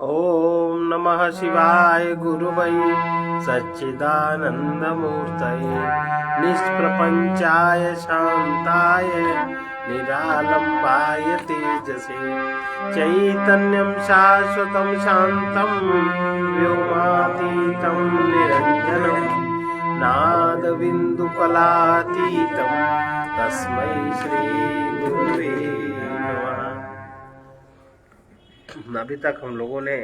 ओम नमः शिवाय गुरुवै सच्चिदानन्दमूर्तये निष्प्रपञ्चाय शान्ताय निरालम्बाय तेजसे चैतन्यं शाश्वतं शान्तं व्योमातीतं निरञ्जनं नादबिन्दुकलातीतं तस्मै श्रीगुरुवे नमः। अभी तक हम लोगों ने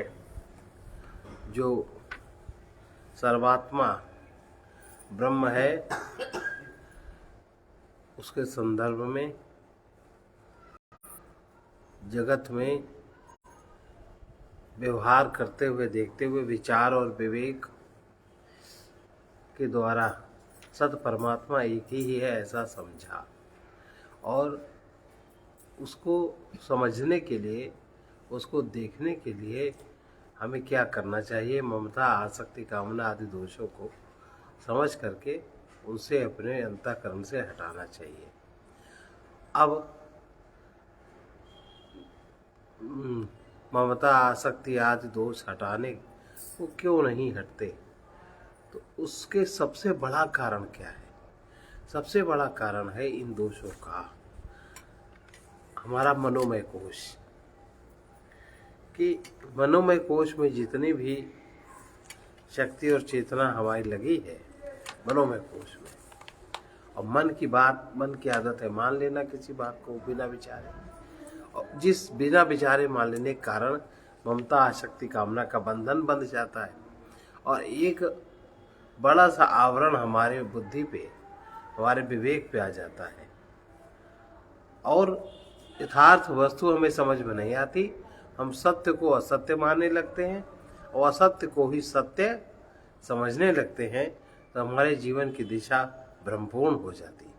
जो सर्वात्मा ब्रह्म है उसके संदर्भ में जगत में व्यवहार करते हुए देखते हुए विचार और विवेक के द्वारा सत परमात्मा एक ही है ऐसा समझा और उसको समझने के लिए उसको देखने के लिए हमें क्या करना चाहिए। ममता आसक्ति कामना आदि दोषों को समझ करके उनसे अपने अंतःकरण से हटाना चाहिए। अब ममता आसक्ति आदि दोष हटाने वो क्यों नहीं हटते, तो उसके सबसे बड़ा कारण क्या है? सबसे बड़ा कारण है इन दोषों का हमारा मनोमय कोश। कि मनोमय कोश में जितनी भी शक्ति और चेतना हमारी लगी है मनोमय कोश में, और मन की बात, मन की आदत है मान लेना किसी बात को बिना विचारे, और जिस बिना विचारे मान लेने के कारण ममता आसक्ति कामना का बंधन बंध जाता है और एक बड़ा सा आवरण हमारे बुद्धि पे, हमारे विवेक पे आ जाता है और यथार्थ वस्तु हमें समझ में नहीं आती। हम सत्य को असत्य मानने लगते हैं और असत्य को ही सत्य समझने लगते हैं, तो हमारे जीवन की दिशा भ्रमपूर्ण हो जाती है,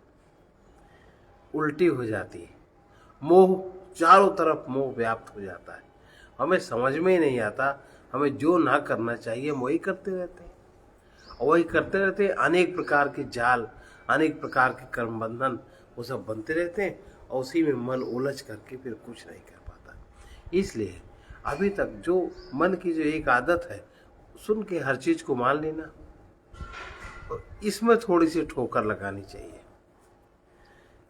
उल्टी हो जाती है। मोह, चारों तरफ मोह व्याप्त हो जाता है, हमें समझ में ही नहीं आता। हमें जो ना करना चाहिए हम वही करते रहते हैं और वही करते रहते हैं। अनेक प्रकार के जाल, अनेक प्रकार के कर्म बंधन वो सब बनते रहते हैं और उसी में मन उलझ करके फिर कुछ नहीं कर पाता। इसलिए अभी तक जो मन की जो एक आदत है सुन के हर चीज को मान लेना, इसमें थोड़ी सी ठोकर लगानी चाहिए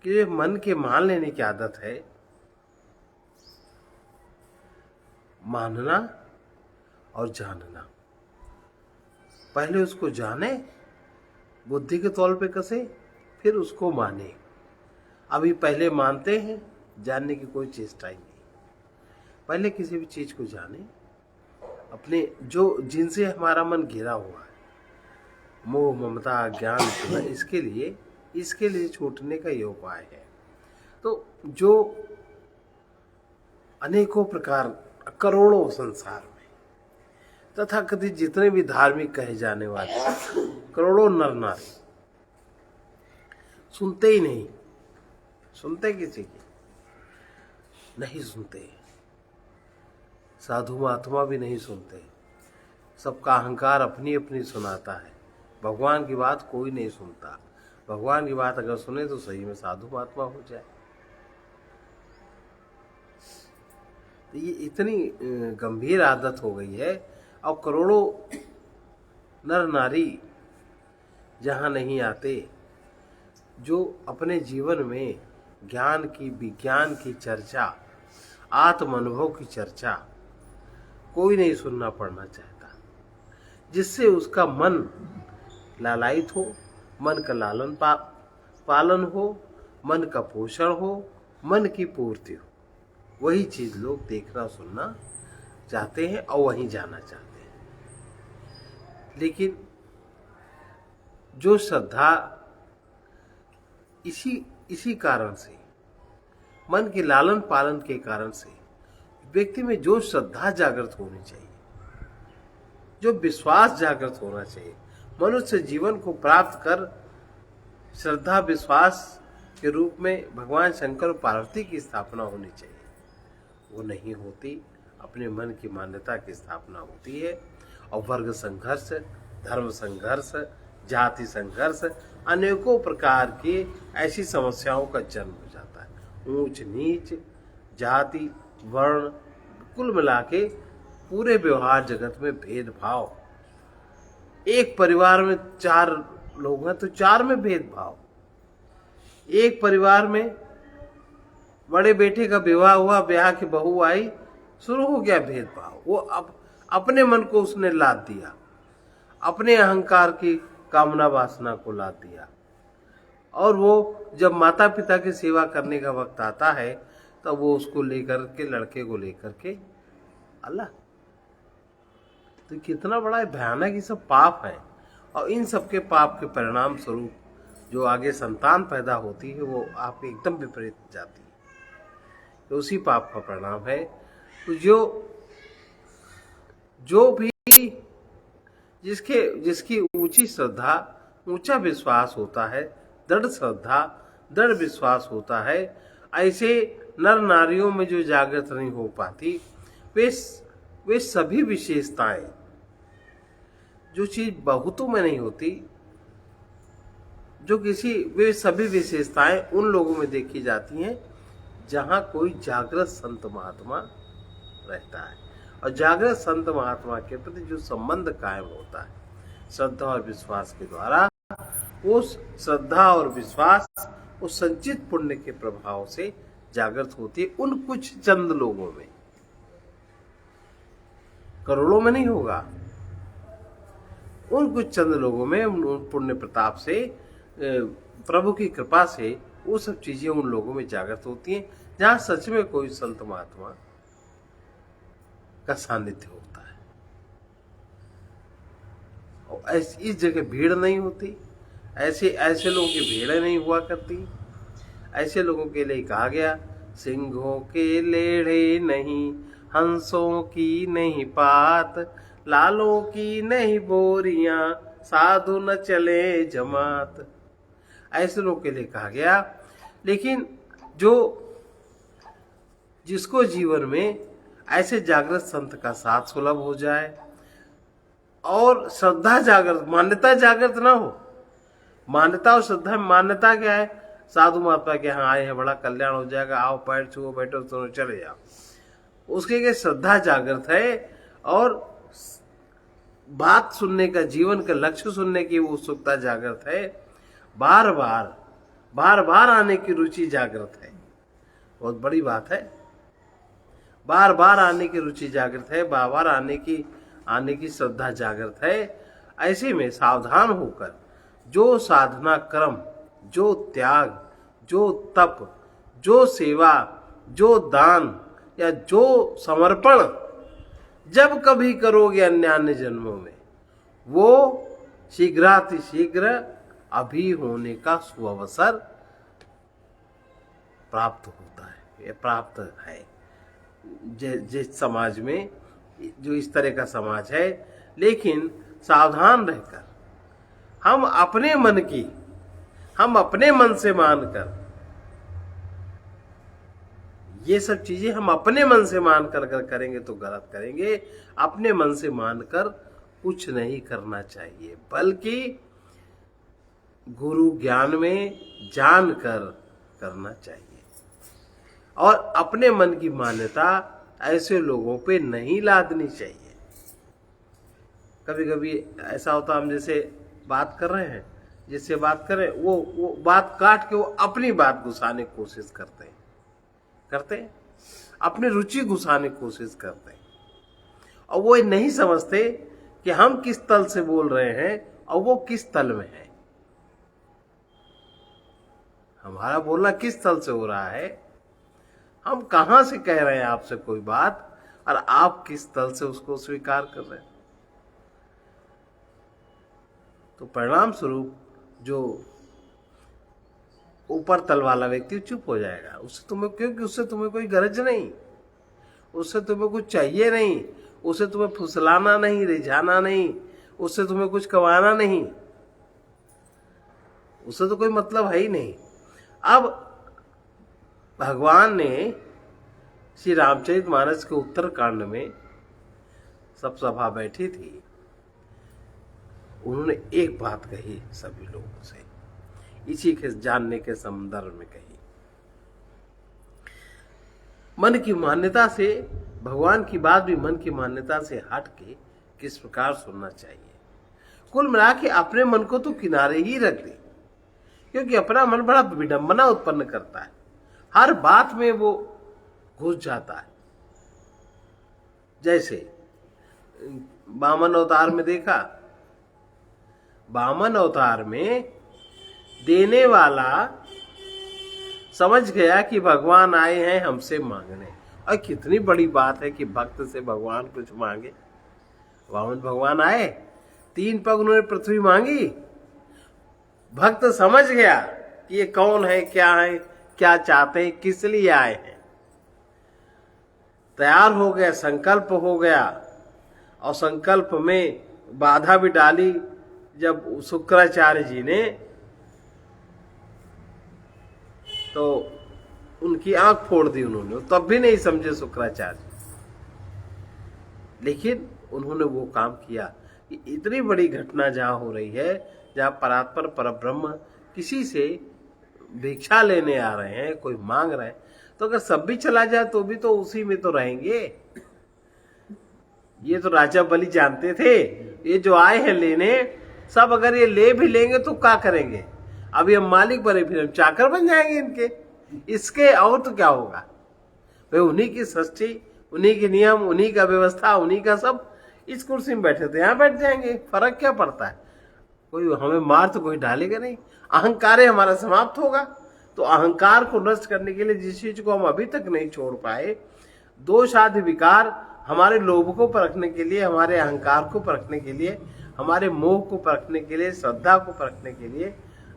कि जो मन के मान लेने की आदत है, मानना और जानना। पहले उसको जाने, बुद्धि के तौल पे कसे, फिर उसको माने। अभी पहले मानते हैं, जानने की कोई चेष्टा ही नहीं। पहले किसी भी चीज को जाने, अपने जो जिनसे हमारा मन घिरा हुआ है, मोह ममता ज्ञान, इसके लिए छूटने का ये उपाय है। तो जो अनेकों प्रकार, करोड़ों संसार में तथाकथित जितने भी धार्मिक कहे जाने वाले करोड़ों नर नारी सुनते ही नहीं, सुनते किसी की नहीं सुनते, साधु महात्मा भी नहीं सुनते। सबका अहंकार अपनी अपनी सुनाता है, भगवान की बात कोई नहीं सुनता। भगवान की बात अगर सुने तो सही में साधु महात्मा हो जाए। तो ये इतनी गंभीर आदत हो गई है और करोड़ों नर नारी जहाँ नहीं आते, जो अपने जीवन में ज्ञान की, विज्ञान की चर्चा, आत्म अनुभव की चर्चा कोई नहीं सुनना पड़ना चाहता, जिससे उसका मन लालायित हो, मन का लालन पालन हो, मन का पोषण हो, मन की पूर्ति हो। वही चीज लोग देखना सुनना चाहते हैं और वहीं जाना चाहते हैं। लेकिन जो श्रद्धा, इसी कारण से, मन के लालन पालन के कारण से व्यक्ति में जो श्रद्धा जागृत होनी चाहिए, जो विश्वास जागृत होना चाहिए, मनुष्य जीवन को प्राप्त कर श्रद्धा विश्वास के रूप में भगवान शंकर और पार्वती की स्थापना होनी चाहिए, वो नहीं होती। अपने मन की मान्यता की स्थापना होती है और वर्ग संघर्ष, धर्म संघर्ष, जाति संघर्ष, अनेकों प्रकार की ऐसी समस्याओं का जन्म हो जाता है। ऊंच नीच, जाति, वर्ण, कुल मिला के पूरे व्यवहार जगत में भेदभाव। एक परिवार में 4 लोग हैं तो 4 में भेदभाव। एक परिवार में बड़े बेटे का विवाह हुआ, ब्याह की बहू आई, शुरू हो गया भेदभाव। वो अब अपने मन को उसने लाद दिया, अपने अहंकार की कामना वासना को लाद दिया। और वो जब माता पिता की सेवा करने का वक्त आता है तब वो उसको लेकर के, लड़के को लेकर के अलग। तो कितना बड़ा भयानक ये सब पाप है। और इन सब के पाप के परिणाम स्वरूप जो आगे संतान पैदा होती है वो आप एकदम विपरीत जाती है। तो उसी पाप का परिणाम है। तो जो भी जिसकी ऊंची श्रद्धा, ऊंचा विश्वास होता है, दृढ़ श्रद्धा, दृढ़ विश्वास होता है, ऐसे नर नारियों में जो जागृत नहीं हो पाती, वे सभी विशेषताएं, जो चीज बहुतों में नहीं होती, वे सभी विशेषताएं उन लोगों में देखी जाती हैं जहां कोई जागृत संत महात्मा रहता है। और जागृत संत महात्मा के प्रति जो संबंध कायम होता है श्रद्धा और विश्वास के द्वारा, वो श्रद्धा और विश्वास उस संचित पुण्य के प्रभाव से जागृत होती है उन कुछ चंद लोगों में। करोड़ों में नहीं होगा, उन कुछ चंद लोगों में पुण्य प्रताप से, प्रभु की कृपा से वो सब चीजें उन लोगों में जागृत होती हैं जहां सच में कोई संत महात्मा का सानिध्य होता है। और इस जगह भीड़ नहीं होती, ऐसे लोगों की भीड़ नहीं हुआ करती। ऐसे लोगों के लिए कहा गया, सिंहों के लेढ़े नहीं, हंसों की नहीं पात, लालों की नहीं बोरियां, साधु न चले जमात। ऐसे लोगों के लिए कहा गया। लेकिन जिसको जीवन में ऐसे जागृत संत का साथ सुलभ हो जाए और श्रद्धा जागृत, मान्यता जागृत ना हो। मान्यता और श्रद्धा, मान्यता क्या है? साधु महात्मा के यहाँ आए हैं, बड़ा कल्याण हो जाएगा, आओ पैर छुओ, बैठो, दोनों चले जाओ। उसके लिए श्रद्धा जागृत है और बात सुनने का, जीवन का लक्ष्य सुनने की वो उत्सुकता जागृत है। बार बार आने की रुचि जागृत है। बहुत बड़ी बात है। बार बार आने की रुचि जागृत है, बार बार आने की श्रद्धा जागृत है। ऐसे में सावधान होकर जो साधना क्रम, जो त्याग, जो तप, जो सेवा, जो दान या जो समर्पण जब कभी करोगे अन्य जन्मों में, वो शीघ्रातिशीघ्र अभी होने का सुअवसर प्राप्त होता है। ये प्राप्त है जिस समाज में, जो इस तरह का समाज है। लेकिन सावधान रहकर हम अपने मन से मानकर, ये सब चीजें हम अपने मन से मानकर अगर करेंगे तो गलत करेंगे। अपने मन से मानकर कुछ नहीं करना चाहिए, बल्कि गुरु ज्ञान में जानकर करना चाहिए। और अपने मन की मान्यता ऐसे लोगों पे नहीं लादनी चाहिए। कभी कभी ऐसा होता, हम जैसे बात कर रहे हैं, जिससे बात करें वो बात काट के वो अपनी बात घुसाने की कोशिश करते हैं, अपनी रुचि घुसाने की कोशिश करते हैं। और वो नहीं समझते कि हम किस तल से बोल रहे हैं और वो किस तल में है। हमारा बोलना किस तल से हो रहा है, हम कहां से कह रहे हैं आपसे कोई बात, और आप किस तल से उसको स्वीकार कर रहे हैं। तो परिणाम स्वरूप जो ऊपर तल वाला व्यक्ति चुप हो जाएगा। क्योंकि उससे तुम्हें कोई गरज नहीं, उससे तुम्हें कुछ चाहिए नहीं, उससे तुम्हें फुसलाना नहीं, रिझाना नहीं, उससे तुम्हें कुछ कमाना नहीं, उससे तो कोई मतलब है ही नहीं। अब भगवान ने श्री रामचरितमानस के उत्तरकांड में सब सभा बैठी थी, उन्होंने एक बात कही सभी लोगों से, इसी के जानने के संदर्भ में कही। मन की मान्यता से भगवान की बात भी मन की मान्यता से हट के किस प्रकार सुनना चाहिए। कुल मिला के अपने मन को तो किनारे ही रख दे, क्योंकि अपना मन बड़ा विडंबना उत्पन्न करता है, हर बात में वो घुस जाता है। जैसे वामन अवतार में देखा, वामन अवतार में देने वाला समझ गया कि भगवान आए हैं हमसे मांगने, और कितनी बड़ी बात है कि भक्त से भगवान कुछ मांगे। वामन भगवान आए, 3 पग उन्होंने पृथ्वी मांगी, भक्त समझ गया कि ये कौन है, क्या चाहते हैं, किस लिए आए हैं। तैयार हो गया, संकल्प हो गया, और संकल्प में बाधा भी डाली। जब शुक्राचार्य जी ने, तो उनकी आंख फोड़ दी उन्होंने, तब भी नहीं समझे शुक्राचार्य, लेकिन उन्होंने वो काम किया कि इतनी बड़ी घटना जहां हो रही है, जहां परात्पर परब्रह्म किसी से भिक्षा लेने आ रहे हैं, कोई मांग रहे हैं, तो अगर सब भी चला जाए तो भी तो उसी में तो रहेंगे। ये तो राजा बलि जानते थे, ये जो आए हैं लेने, सब अगर ये ले भी लेंगे तो क्या करेंगे, अभी हम मालिक बने, फिर हम चाकर बन जाएंगे इनके, इसके और तो क्या होगा। भाई उन्हीं की सृष्टि, उन्हीं के नियम, उन्हीं का व्यवस्था, उन्हीं का सब, इस कुर्सी में बैठे थे यहाँ बैठ जाएंगे, फर्क क्या पड़ता है। कोई हमें मार तो कोई डालेगा नहीं, अहंकार हमारा समाप्त होगा। तो अहंकार को नष्ट करने के लिए जिस चीज को हम अभी तक नहीं छोड़ पाए, दोष आदि विकार, हमारे लोभ को परखने के लिए, हमारे अहंकार को परखने के लिए, हमारे मोह को परखने के लिए, श्रद्धा को परखने के लिए,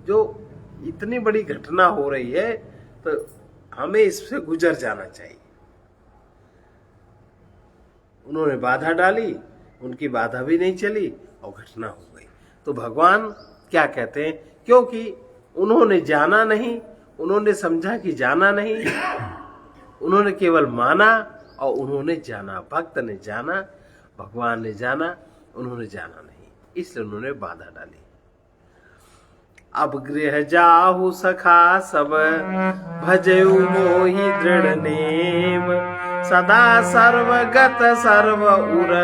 जो इतनी बड़ी घटना हो रही है, तो हमें इससे गुजर जाना चाहिए। उन्होंने बाधा डाली, उनकी बाधा भी नहीं चली और घटना हो गई। तो भगवान क्या कहते हैं, क्योंकि उन्होंने जाना नहीं, उन्होंने समझा कि जाना नहीं, उन्होंने केवल माना और उन्होंने जाना। भक्त ने जाना, भगवान ने जाना, उन्होंने जाना नहीं, इसलिए उन्होंने बाधा डाली। अब गृह जाहु सखा सब, भजयु मोहि दृढ़ नेम, सदा सर्वगत सर्व उर,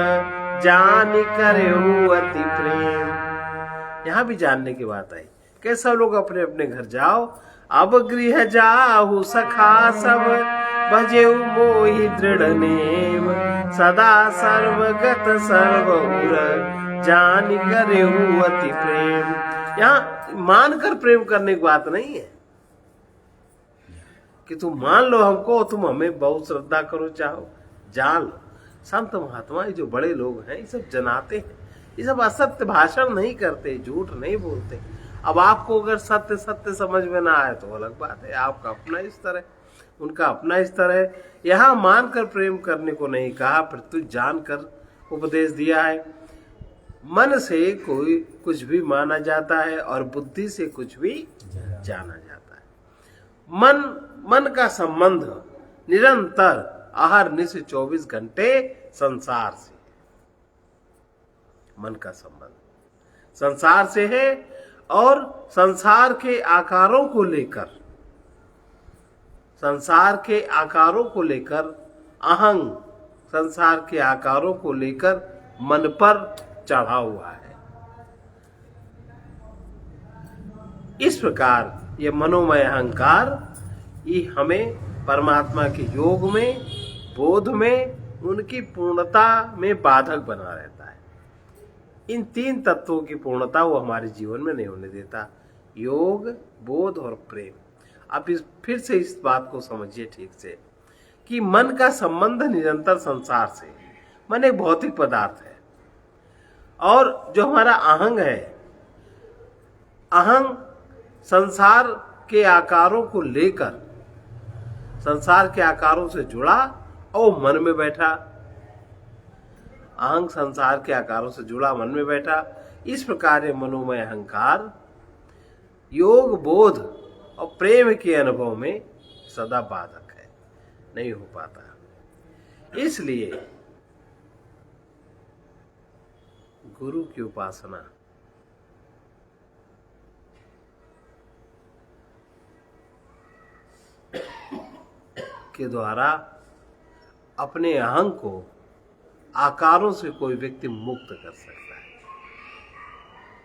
जान करहु अति प्रेम। यहाँ भी जानने की बात आई, कैसा लोग अपने अपने घर जाओ। अब गृह जाहु सखा सब, भजेउ मोहि दृढ़ नेम, सदा सर्वगत सर्व उर, जान करहु अति प्रेम। यहाँ मानकर प्रेम करने की बात नहीं है कि तुम मान लो हमको, तुम हमें बहुत श्रद्धा करो, चाहो जान लो। संत महात्मा ये जो बड़े लोग हैं, ये सब जनाते हैं, ये सब असत्य भाषण नहीं करते, झूठ नहीं बोलते। अब आपको अगर सत्य सत्य समझ में ना आए तो अलग बात है, आपका अपना स्तर है, उनका अपना स्तर है। यहाँ मानकर प्रेम करने को नहीं कहा, प्रत्युत जानकर उपदेश दिया है। मन से कोई कुछ भी माना जाता है और बुद्धि से कुछ भी जाना जाता है। मन का संबंध निरंतर अहरनिश 24 घंटे संसार से, मन का संबंध संसार से है, और संसार के आकारों को लेकर, संसार के आकारों को लेकर अहंग, संसार के आकारों को लेकर मन पर चढ़ा हुआ है। इस प्रकार ये मनोमय अहंकार ये हमें परमात्मा के योग में, बोध में, उनकी पूर्णता में बाधक बना रहता है। इन 3 तत्वों की पूर्णता वो हमारे जीवन में नहीं होने देता, योग, बोध और प्रेम। आप फिर से इस बात को समझिए ठीक से कि मन का संबंध निरंतर संसार से, मन एक भौतिक पदार्थ है, और जो हमारा अहंग है, अहंग संसार के आकारों को लेकर, संसार के आकारों से जुड़ा और मन में बैठा। अहंग संसार के आकारों से जुड़ा, मन में बैठा। इस प्रकार ये मनोमय अहंकार योग, बोध और प्रेम के अनुभव में सदा बाधक है, नहीं हो पाता। इसलिए गुरु की उपासना के द्वारा अपने अहंग को आकारों से कोई व्यक्ति मुक्त कर सकता है।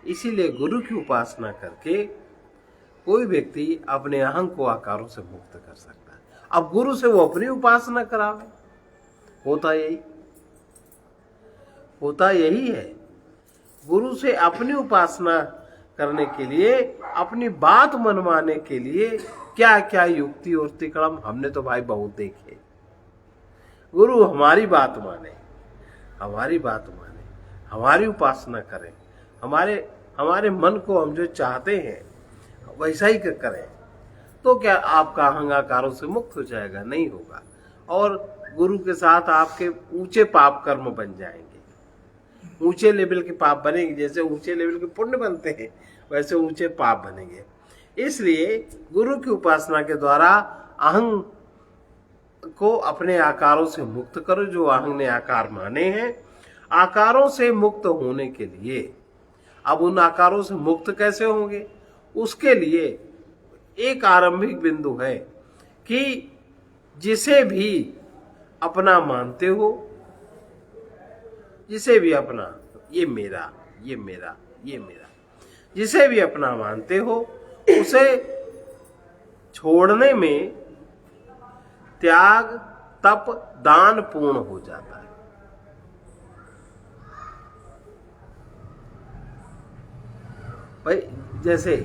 इसीलिए गुरु की उपासना करके कोई व्यक्ति अपने अहंग को आकारों से मुक्त कर सकता है। अब गुरु से वो अपनी उपासना करावे, होता यही है। गुरु से अपनी उपासना करने के लिए, अपनी बात मनवाने के लिए क्या क्या युक्ति और तिकड़म हमने तो भाई बहुत देखे। गुरु हमारी बात माने, हमारी उपासना करें, हमारे मन को हम जो चाहते हैं वैसा ही करें, तो क्या आपका अहंग आकारों से मुक्त हो जाएगा? नहीं होगा। और गुरु के साथ आपके ऊंचे पाप कर्म बन जाएंगे, ऊंचे लेवल के पाप बनेंगे। जैसे ऊंचे लेवल के पुण्य बनते हैं वैसे ऊंचे पाप बनेंगे। इसलिए गुरु की उपासना के द्वारा अहंग को अपने आकारों से मुक्त करो, जो अहंग ने आकार माने हैं। आकारों से मुक्त होने के लिए, अब उन आकारों से मुक्त कैसे होंगे? उसके लिए एक आरंभिक बिंदु है कि जिसे भी अपना मानते हो, जिसे भी अपना, ये मेरा, जिसे भी अपना मानते हो, उसे छोड़ने में त्याग, तप, दान पूर्ण हो जाता है। भाई जैसे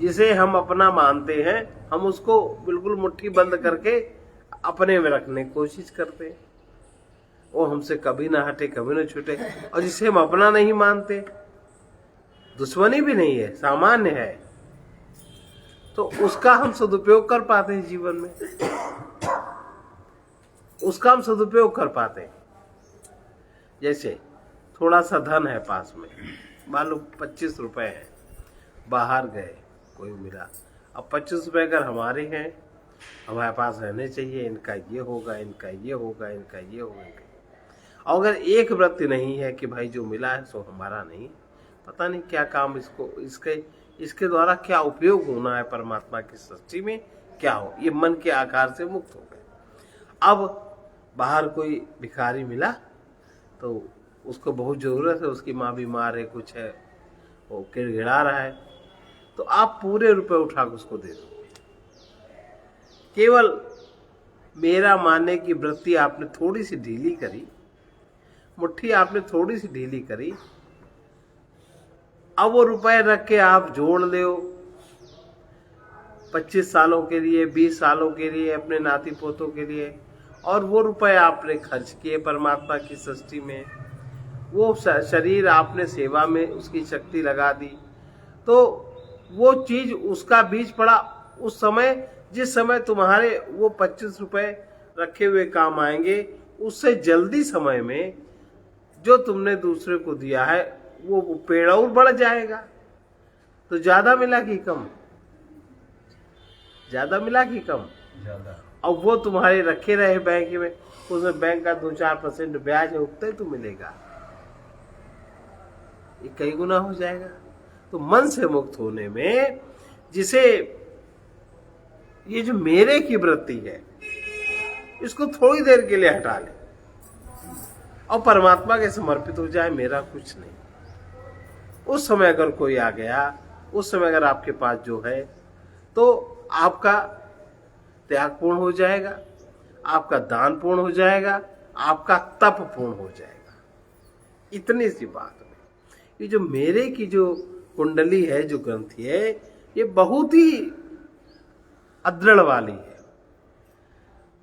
जिसे हम अपना मानते हैं, हम उसको बिल्कुल मुट्ठी बंद करके अपने में रखने की कोशिश करते हैं, वो हमसे कभी ना हटे, कभी ना छूटे। और जिसे हम अपना नहीं मानते, दुश्मनी भी नहीं है, सामान्य है, तो उसका हम सदुपयोग कर पाते हैं जीवन में, उसका हम सदुपयोग कर पाते हैं। जैसे थोड़ा सा धन है पास में, मान लो 25 रुपए है, बाहर गए, कोई मिला। अब 25 रुपए अगर हमारे हैं, हमारे पास रहने चाहिए, इनका ये होगा, इनका ये होगा, इनका ये होगा। और अगर एक वृत्ति नहीं है कि भाई जो मिला है सो हमारा नहीं, पता नहीं क्या काम इसके द्वारा क्या उपयोग होना है परमात्मा की सृष्टि में, क्या हो, ये मन के आकार से मुक्त हो गए। अब बाहर कोई भिखारी मिला तो उसको बहुत जरूरत है, उसकी माँ बीमार है, कुछ है, वो गिड़गिड़ा रहा है, तो आप पूरे रुपए उठा के उसको दे दो। केवल मेरा मानने की वृत्ति आपने थोड़ी सी ढीली करी, मुट्ठी आपने थोड़ी सी ढीली करी, अब वो रुपए रख के आप जोड़ ले 25 सालों के लिए, 20 सालों के लिए, अपने नाती पोतों के लिए, और वो रुपए आपने खर्च किए परमात्मा की सृष्टि में, वो शरीर आपने सेवा में उसकी शक्ति लगा दी, तो वो चीज, उसका बीज पड़ा उस समय, जिस समय तुम्हारे वो 25 रुपए रखे हुए काम आएंगे, उससे जल्दी समय में जो तुमने दूसरे को दिया है वो पेड़ और बढ़ जाएगा। तो ज्यादा मिला कि कम? ज्यादा मिला कि कम? ज्यादा। और वो तुम्हारे रखे रहे बैंक में, उसमें बैंक का 2-4% ब्याज है, उतना ही तो मिलेगा, ये कई गुना हो जाएगा। तो मन से मुक्त होने में, जिसे ये जो मेरे की वृत्ति है, इसको थोड़ी देर के लिए हटा ले और परमात्मा के समर्पित हो जाए, मेरा कुछ नहीं। उस समय अगर कोई आ गया, उस समय अगर आपके पास जो है, तो आपका त्याग पूर्ण हो जाएगा, आपका दान पूर्ण हो जाएगा, आपका तप पूर्ण हो जाएगा। इतनी सी बात में ये जो मेरे की जो कुंडली है, जो ग्रंथि है, ये बहुत ही अदृढ़ वाली है।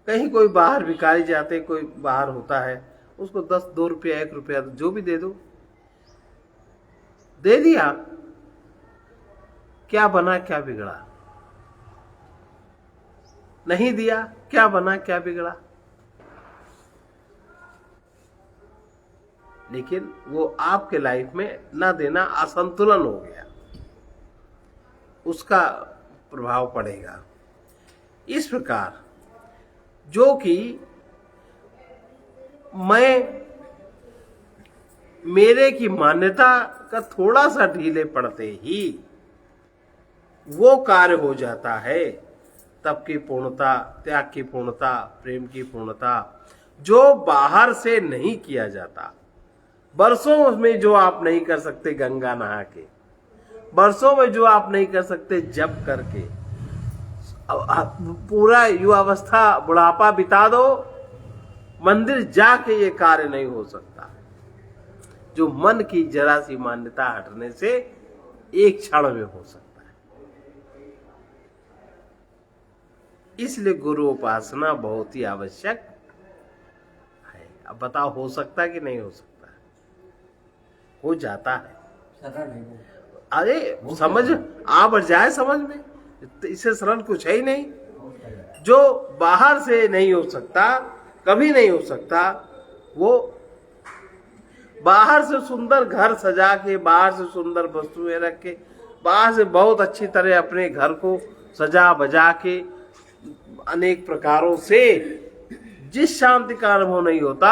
कहीं कोई बाहर भिखारी जाते, कोई बाहर होता है, उसको 2 रुपया 1 रुपया जो भी दे दो, दे दिया, क्या बना क्या बिगड़ा? नहीं दिया, क्या बना क्या बिगड़ा? लेकिन वो आपके लाइफ में ना देना असंतुलन हो गया, उसका प्रभाव पड़ेगा। इस प्रकार जो कि मैं मेरे की मान्यता का थोड़ा सा ढीले पड़ते ही वो कार्य हो जाता है, तप की पूर्णता, त्याग की पूर्णता, प्रेम की पूर्णता, जो बाहर से नहीं किया जाता। बरसों में जो आप नहीं कर सकते गंगा नहा के, बरसों में जो आप नहीं कर सकते जप करके, पूरा युवावस्था बुढ़ापा बिता दो, मंदिर जाके ये कार्य नहीं हो सकता। जो मन की जरा सी मान्यता हटने से एक क्षण में हो सकता है। इसलिए गुरु उपासना बहुत ही आवश्यक है। अब बताओ, हो सकता है कि नहीं हो सकता? हो जाता है। अरे समझ आ बढ़ जाए समझ में, इससे सरल कुछ है ही नहीं। जो बाहर से नहीं हो सकता, कभी नहीं हो सकता, वो बाहर से सुंदर घर सजा के, बाहर से सुंदर वस्तुएं रख के, बाहर से बहुत अच्छी तरह अपने घर को सजा बजा के, अनेक प्रकारों से जिस शांति का अनुभव नहीं होता,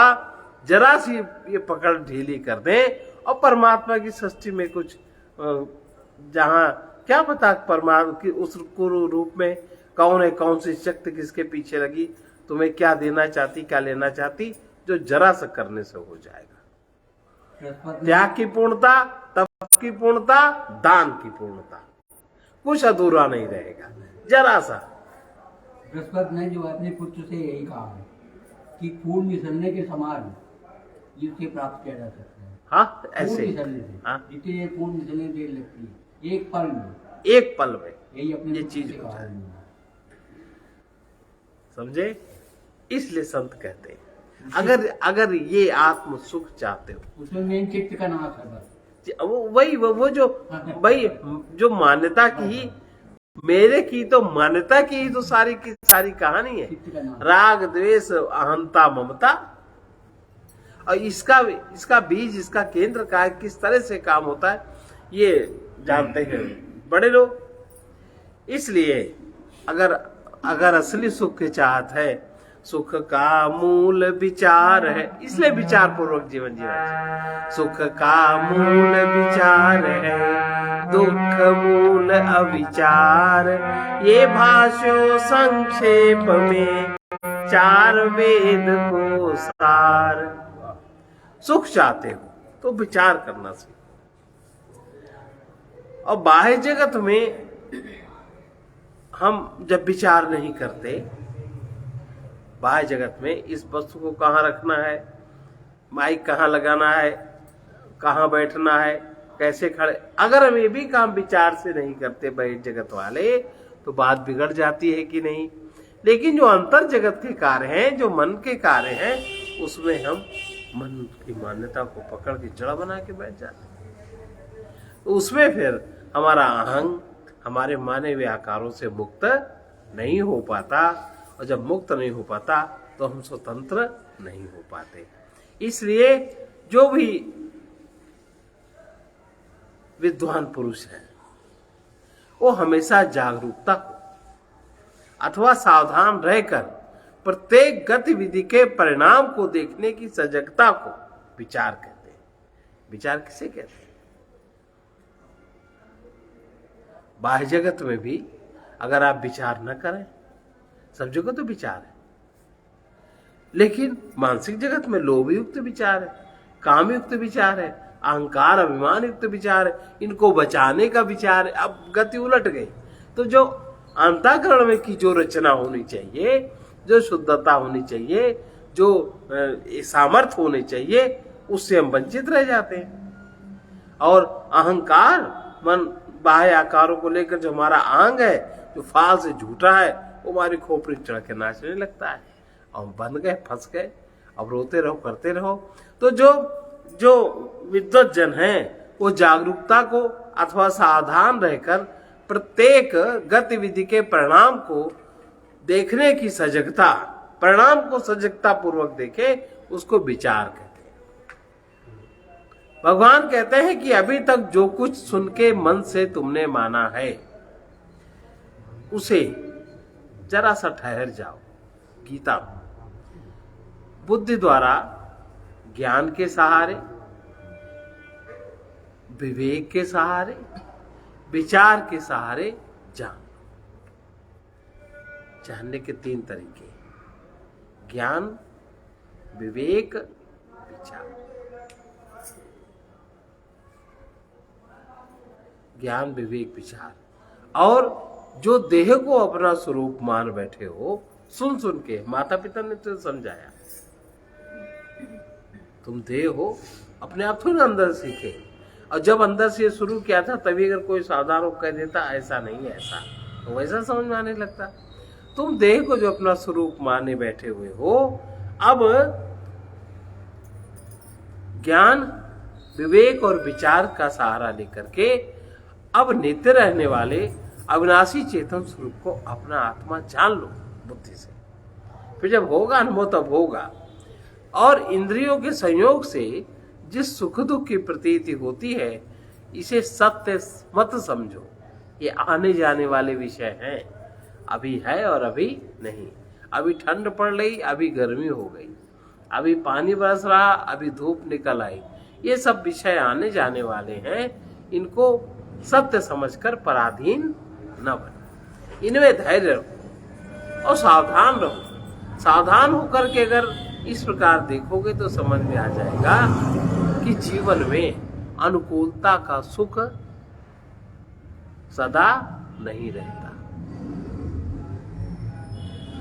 जरा सी ये पकड़ ढीली कर दें और परमात्मा की सृष्टि में कुछ जहां क्या पता परमात्मा की उस रूप में कौन है, कौन सी शक्ति किसके पीछे लगी, तुम्हें क्या देना चाहती, क्या लेना चाहती, जो जरा सा करने से हो जाएगा। त्याग की पूर्णता, तप की पूर्णता, दान की पूर्णता, कुछ अधूरा नहीं रहेगा जरा सा। बृहस्पति ने जो अपने पुत्र से यही कहा है कि फूल निसरने के समान इससे प्राप्त किया जा सकता है। हाँ, ऐसे हाँ, जितने फूल निसरने देर लगती है, एक पल में यही अपनी ये चीज हो जाए, समझे? इसलिए संत कहते हैं अगर ये आत्म सुख चाहते हो, उसमें मेन चित्त का नाश है। वो जो भाई जो मान्यता की, मेरे की तो मान्यता की ही तो सारी की सारी कहानी है। राग द्वेष अहंता ममता, और इसका बीज, इसका केंद्र का है, किस तरह से काम होता है ये जानते हैं बड़े लोग। इसलिए अगर असली सुख की चाहत है, सुख का मूल विचार है, इसलिए विचार पूर्वक जीवन जीना। सुख का मूल विचार है, दुख मूल अविचार, ये भाष्यो संक्षेप में चार वेद को सार। सुख चाहते हो तो विचार करना सीखो। और बाह्य जगत में हम जब विचार नहीं करते, बाह्य जगत में इस वस्तु को कहाँ रखना है, माइक कहाँ लगाना है, कहाँ बैठना है, कैसे खड़े, अगर हम ये भी काम विचार से नहीं करते बाह्य जगत वाले, तो बात बिगड़ जाती है कि नहीं। लेकिन जो अंतर जगत के कार्य हैं, जो मन के कार्य हैं, उसमें हम मन की मान्यता को पकड़ के जड़ बना के बैठ जाते हैं। तो उसमें फिर हमारा अहंग हमारे माने हुए आकारों से मुक्त नहीं हो पाता, और जब मुक्त नहीं हो पाता तो हम स्वतंत्र नहीं हो पाते। इसलिए जो भी विद्वान पुरुष है वो हमेशा जागरूकता को अथवा सावधान रहकर प्रत्येक गतिविधि के परिणाम को देखने की सजगता को विचार कहते हैं। विचार किसे कहते हैं? बाह्य जगत में भी अगर आप विचार न करें, सब जगह तो विचार है, लेकिन मानसिक जगत में लोभ युक्त विचार है, काम युक्त विचार है, अहंकार अभिमान युक्त विचार है, इनको बचाने का विचार है। अब गति उलट गई, तो जो अंतःकरण में की जो रचना होनी चाहिए, जो शुद्धता होनी चाहिए, जो सामर्थ्य होने चाहिए, उससे हम वंचित रह जाते हैं। और अहंकार मन बाह्य आकारों को लेकर जो हमारा आंग है, जो फाल से झूठा है, वो हमारी खोपड़ी चढ़ के नाचने लगता है, और बंध गए, फंस गए। अब रोते रहो, करते रहो। तो जो विद्वत जन हैं वो जागरूकता को अथवा सावधान रहकर प्रत्येक गतिविधि के परिणाम को देखने की सजगता, परिणाम को सजगता पूर्वक देखे, उसको विचार कहते हैं। भगवान कहते हैं कि अभी तक जो कुछ सुन के मन से तुमने माना है, उसे जरा सा ठहर जाओ। गीता बुद्धि द्वारा, ज्ञान के सहारे, विवेक के सहारे, विचार के सहारे जानने के तीन तरीके: ज्ञान, विवेक विचार। ज्ञान विवेक विचार। और जो देह को अपना स्वरूप मान बैठे हो, सुन सुन के माता पिता ने तो समझाया, तुम देह हो, अपने आप थोड़ा अंदर सीखे। और जब अंदर से शुरू किया था तभी अगर कोई सावधान हो कह देता ऐसा नहीं है ऐसा, तो वैसा समझ में आने लगता। तुम देह को जो अपना स्वरूप माने बैठे हुए हो, अब ज्ञान विवेक और विचार का सहारा लेकर के अब नित्य रहने वाले अविनाशी चेतन स्वरूप को अपना आत्मा जान लो बुद्धि से। फिर जब होगा अनुभव तब होगा। और इंद्रियों के संयोग से जिस सुख दुख की प्रतीति होती है, इसे सत्य मत समझो। ये आने जाने वाले विषय हैं, अभी है और अभी नहीं। अभी ठंड पड़ रही, अभी गर्मी हो गई, अभी पानी बरस रहा, अभी धूप निकल आई। ये सब विषय आने जाने वाले हैं, इनको सत्य समझकर पराधीन न बनो, इनमें धैर्य रखो और सावधान रहो। सावधान होकर के अगर इस प्रकार देखोगे तो समझ में आ जाएगा कि जीवन में अनुकूलता का सुख सदा नहीं रहता।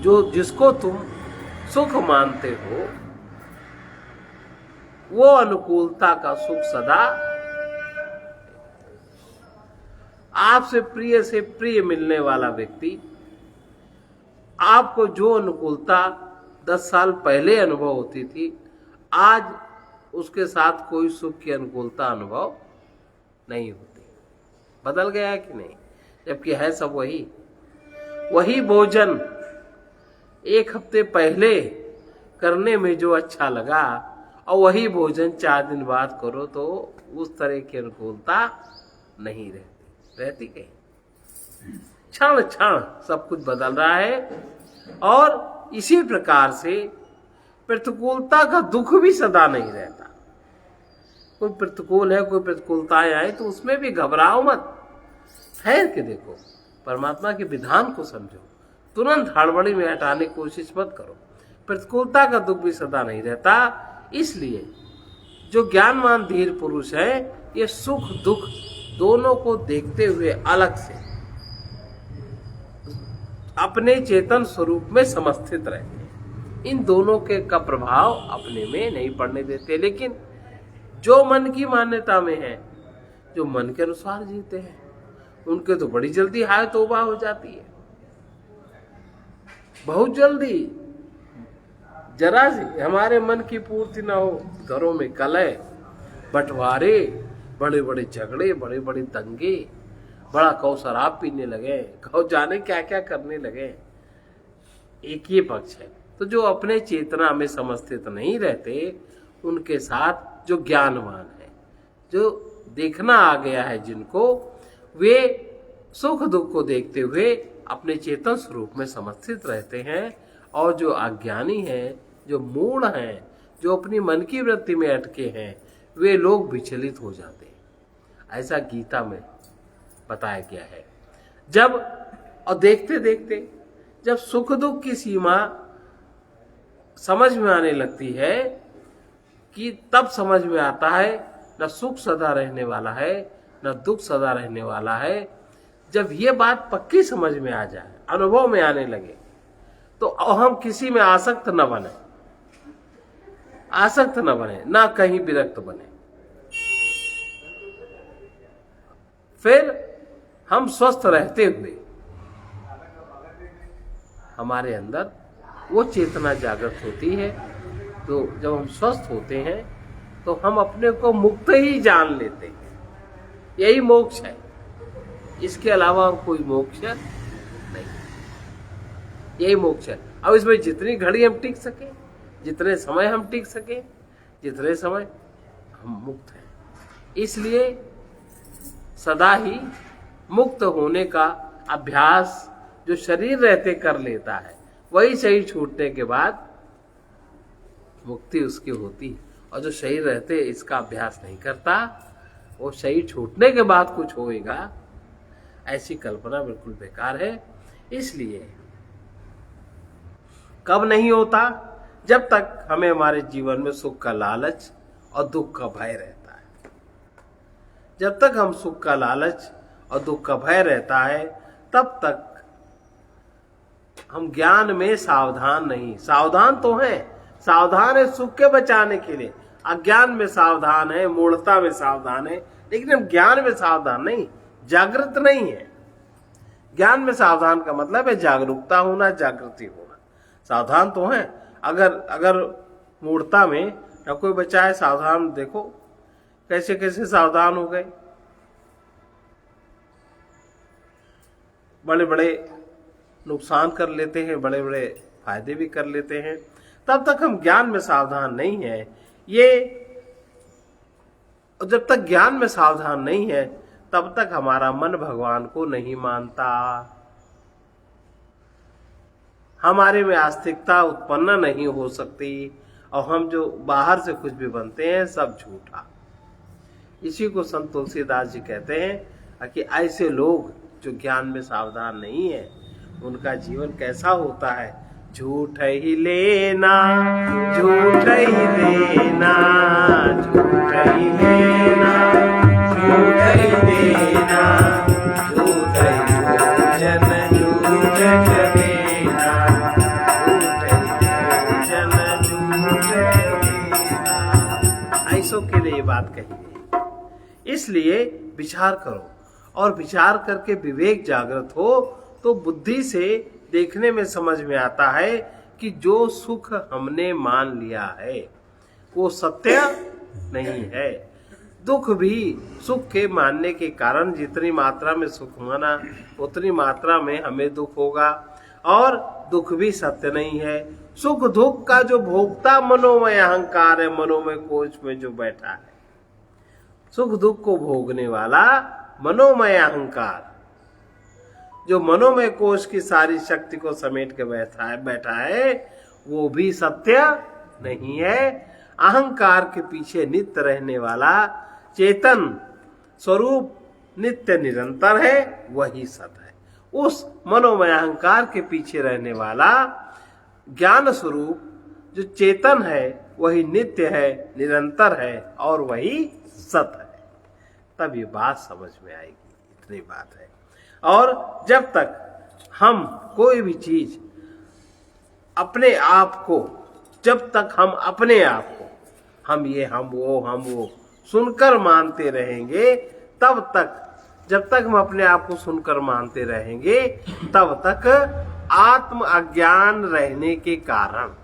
जो जिसको तुम सुख मानते हो, वो अनुकूलता का सुख सदा आपसे प्रिय से प्रिय मिलने वाला व्यक्ति, आपको जो अनुकूलता 10 साल पहले अनुभव होती थी, आज उसके साथ कोई सुख की अनुकूलता अनुभव नहीं होती। बदल गया है कि नहीं? जबकि है सब वही भोजन 1 हफ्ते पहले करने में जो अच्छा लगा, और वही भोजन 4 दिन बाद करो तो उस तरह की अनुकूलता नहीं रहती कहीं। क्षण क्षण सब कुछ बदल रहा है। और इसी प्रकार से प्रतिकूलता का दुख भी सदा नहीं रहता। कोई प्रतिकूल है, कोई प्रतिकूलताएं आए तो उसमें भी घबराओ मत, ठहर के देखो, परमात्मा के विधान को समझो, तुरंत हड़बड़ी में हटाने की कोशिश मत करो। प्रतिकूलता का दुख भी सदा नहीं रहता। इसलिए जो ज्ञानवान धीर पुरुष है, ये सुख दुख दोनों को देखते हुए अलग से अपने चेतन स्वरूप में समस्थित रहते हैं। इन दोनों के का प्रभाव अपने में नहीं पड़ने देते। लेकिन जो मन की मान्यता में है, जो मन के अनुसार जीते हैं, उनके तो बड़ी जल्दी हाय तौबा हो जाती है। बहुत जल्दी, जरा सी हमारे मन की पूर्ति ना हो, घरों में कलह, बंटवारे, बड़े बड़े झगड़े, बड़े बड़े दंगे, बड़ा कौ शराब पीने लगे, कौ जाने क्या क्या करने लगे। एक ये पक्ष है। तो जो अपने चेतना में समस्थित नहीं रहते, उनके साथ जो ज्ञानवान है, जो देखना आ गया है जिनको, वे सुख दुख को देखते हुए अपने चेतन स्वरूप में समस्थित रहते हैं। और जो अज्ञानी हैं, जो मूढ़ हैं, जो अपनी मन की वृत्ति में अटके हैं, वे लोग विचलित हो जाते हैं। ऐसा गीता में बताया गया है। जब और देखते देखते जब सुख दुख की सीमा समझ में आने लगती है, कि तब समझ में आता है न सुख सदा रहने वाला है, न दुख सदा रहने वाला है। जब ये बात पक्की समझ में आ जाए, अनुभव में आने लगे, तो हम किसी में आसक्त न बने, ना कहीं विरक्त बने। फिर हम स्वस्थ रहते हुए हमारे अंदर वो चेतना जागृत होती है। तो जब हम स्वस्थ होते हैं तो हम अपने को मुक्त ही जान लेते हैं। यही मोक्ष है, इसके अलावा कोई मोक्ष नहीं। यही मोक्ष है। अब इसमें जितनी घड़ी हम टिक सके, जितने समय हम टिक सके, जितने समय हम मुक्त हैं। इसलिए सदा ही मुक्त होने का अभ्यास जो शरीर रहते कर लेता है, वही शरीर छूटने के बाद मुक्ति उसकी होती। और जो शरीर रहते इसका अभ्यास नहीं करता, वो शरीर छूटने के बाद कुछ होएगा, ऐसी कल्पना बिल्कुल बेकार है। इसलिए कब नहीं होता, जब तक हमें हमारे जीवन में सुख का लालच और दुख का भय रहता है, जब तक हम सुख का लालच और दुख का भय रहता है, तब तक हम ज्ञान में सावधान नहीं। सावधान तो हैं, सावधान है सुख के बचाने के लिए, अज्ञान में सावधान है, मूढ़ता में सावधान है, लेकिन हम ज्ञान में सावधान नहीं, जागृत नहीं है। ज्ञान में सावधान का मतलब है जागरूकता होना, जागृति होना। सावधान तो है, अगर मूढ़ता में न कोई बचा है सावधान, देखो कैसे कैसे सावधान हो गए, बड़े बड़े नुकसान कर लेते हैं, बड़े बड़े फायदे भी कर लेते हैं। तब तक हम ज्ञान में सावधान नहीं है। ये जब तक ज्ञान में सावधान नहीं है, तब तक हमारा मन भगवान को नहीं मानता, हमारे में आस्तिकता उत्पन्न नहीं हो सकती, और हम जो बाहर से कुछ भी बनते हैं सब झूठा। इसी को संत तुलसीदास जी कहते हैं कि ऐसे लोग जो ज्ञान में सावधान नहीं है, उनका जीवन कैसा होता है। झूठ ही लेना, झूठ ही लेना, झूठ ही लेना, झूठ ही देना, झूठ ही भोजन झूठ देना, झूठ ही भोजन झूठ देना। ऐसों के लिए ये बात कही गई। इसलिए विचार करो, और विचार करके विवेक जागृत हो तो बुद्धि से देखने में समझ में आता है कि जो सुख हमने मान लिया है वो सत्य नहीं है। दुख भी सुख के मानने के कारण जितनी मात्रा में सुख माना उतनी मात्रा में हमें दुख होगा, और दुख भी सत्य नहीं है। सुख दुख का जो भोक्ता मनोमय अहंकार है, मनोमय कोश में जो बैठा है, सुख दुख को भोगने वाला मनोमय अहंकार, जो मनोमय कोश की सारी शक्ति को समेट के बैठा है, वो भी सत्य नहीं है। अहंकार के पीछे नित्य रहने वाला चेतन स्वरूप नित्य निरंतर है, वही सत्य है। उस मनोमय अहंकार के पीछे रहने वाला ज्ञान स्वरूप जो चेतन है, वही नित्य है, निरंतर है, और वही सत्य है। तब ये बात समझ में आएगी, इतनी बात है। और जब तक हम कोई भी चीज अपने आप को, जब तक हम अपने आप को हम ये हम वो सुनकर मानते रहेंगे, तब तक, जब तक हम अपने आप को सुनकर मानते रहेंगे, तब तक आत्म अज्ञान रहने के कारण,